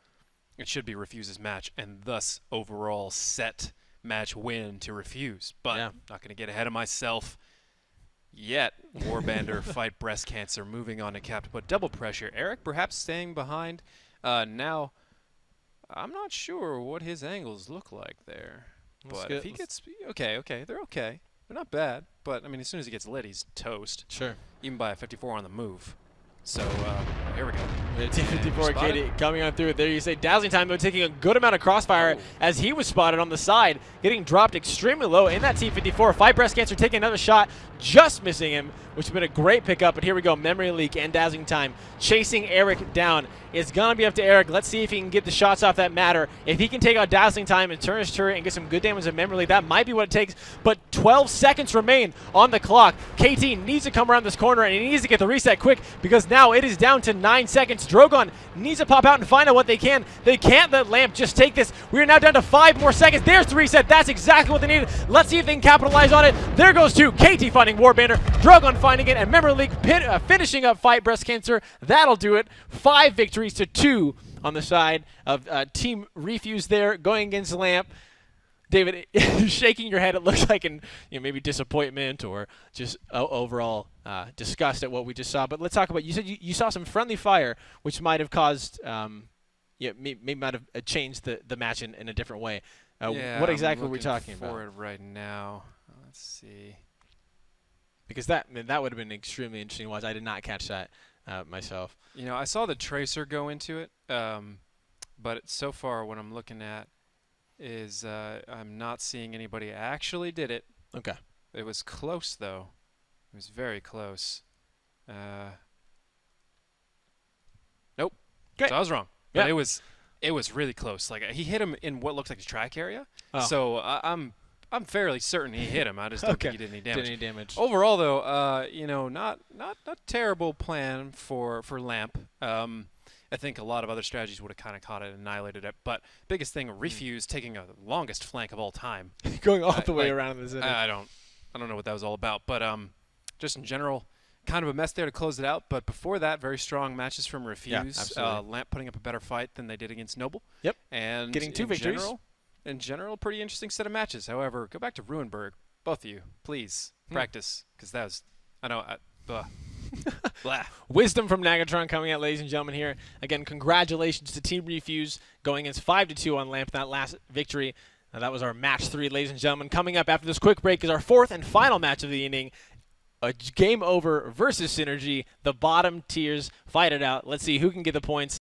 [SPEAKER 2] it should be Refuse's match, and thus overall set match win to Refuse. But not going to get ahead of myself yet. Warbender, Fight Breast Cancer, moving on to cap to put double pressure. Eric perhaps staying behind. Now, I'm not sure what his angles look like there. But if he gets... Okay, they're okay. They're not bad. But, as soon as he gets lit, he's toast.
[SPEAKER 1] Sure.
[SPEAKER 2] Even by a 54 on the move. So, here we go.
[SPEAKER 1] T-54 Katie coming on through. There you say Dazzling Time, though, taking a good amount of crossfire as he was spotted on the side, getting dropped extremely low in that T-54. Fight Breast Cancer taking another shot, just missing him, which has been a great pickup. But here we go, Memory Leak and Dazzling Time chasing Eric down. It's going to be up to Eric. Let's see if he can get the shots off that matter. If he can take out Dazzling Time and turn his turret and get some good damage of Memory Leak, that might be what it takes. But 12 seconds remain on the clock. KT needs to come around this corner, and he needs to get the reset quick because now it is down to 9 seconds. Drogon needs to pop out and find out what they can. They can't let Lamp just take this. We are now down to 5 more seconds. There's the reset. That's exactly what they needed. Let's see if they can capitalize on it. There goes 2. KT finding Warbender. Drogon finding it, and Memory Leak finishing up Fight Breast Cancer. That'll do it. 5 victories to 2 on the side of Team Refuse there, going against Lamp. David, shaking your head, it looks like maybe disappointment or just overall disgust at what we just saw. But let's talk about, you said you saw some friendly fire, which might have caused, maybe might have changed the match in a different way. What exactly were we talking about?
[SPEAKER 2] For it right now. Let's see.
[SPEAKER 1] Because that would have been extremely interesting to watch. I did not catch that myself.
[SPEAKER 2] I saw the tracer go into it, but so far what I'm looking at is I'm not seeing anybody actually did it.
[SPEAKER 1] Okay.
[SPEAKER 2] It was close, though. It was very close. Nope.
[SPEAKER 1] Okay.
[SPEAKER 2] So I was wrong. But it was really close. Like, he hit him in what looked like his track area. Oh. So I'm fairly certain he hit him. I just don't think he did any damage.
[SPEAKER 1] Did any damage.
[SPEAKER 2] Overall, though, not terrible plan for Lamp. I think a lot of other strategies would have kind of caught it and annihilated it. But biggest thing, Refuse taking a longest flank of all time,
[SPEAKER 1] going all the way around the city.
[SPEAKER 2] I don't know what that was all about. But just in general, kind of a mess there to close it out. But before that, very strong matches from Refuse.
[SPEAKER 1] absolutely.
[SPEAKER 2] Lamp putting up a better fight than they did against Noble.
[SPEAKER 1] Yep.
[SPEAKER 2] And
[SPEAKER 1] Getting 2 victories.
[SPEAKER 2] In general, pretty interesting set of matches. However, go back to Ruinberg, both of you, please practice, because that was, blah.
[SPEAKER 1] Wisdom from Nagatron coming out, ladies and gentlemen, here. Again, congratulations to Team Refuse going against 5-2 on Lamp, that last victory. That was our match 3, ladies and gentlemen. Coming up after this quick break is our 4th and final match of the evening. A game over versus Synergy. The bottom tiers fight it out. Let's see who can get the points.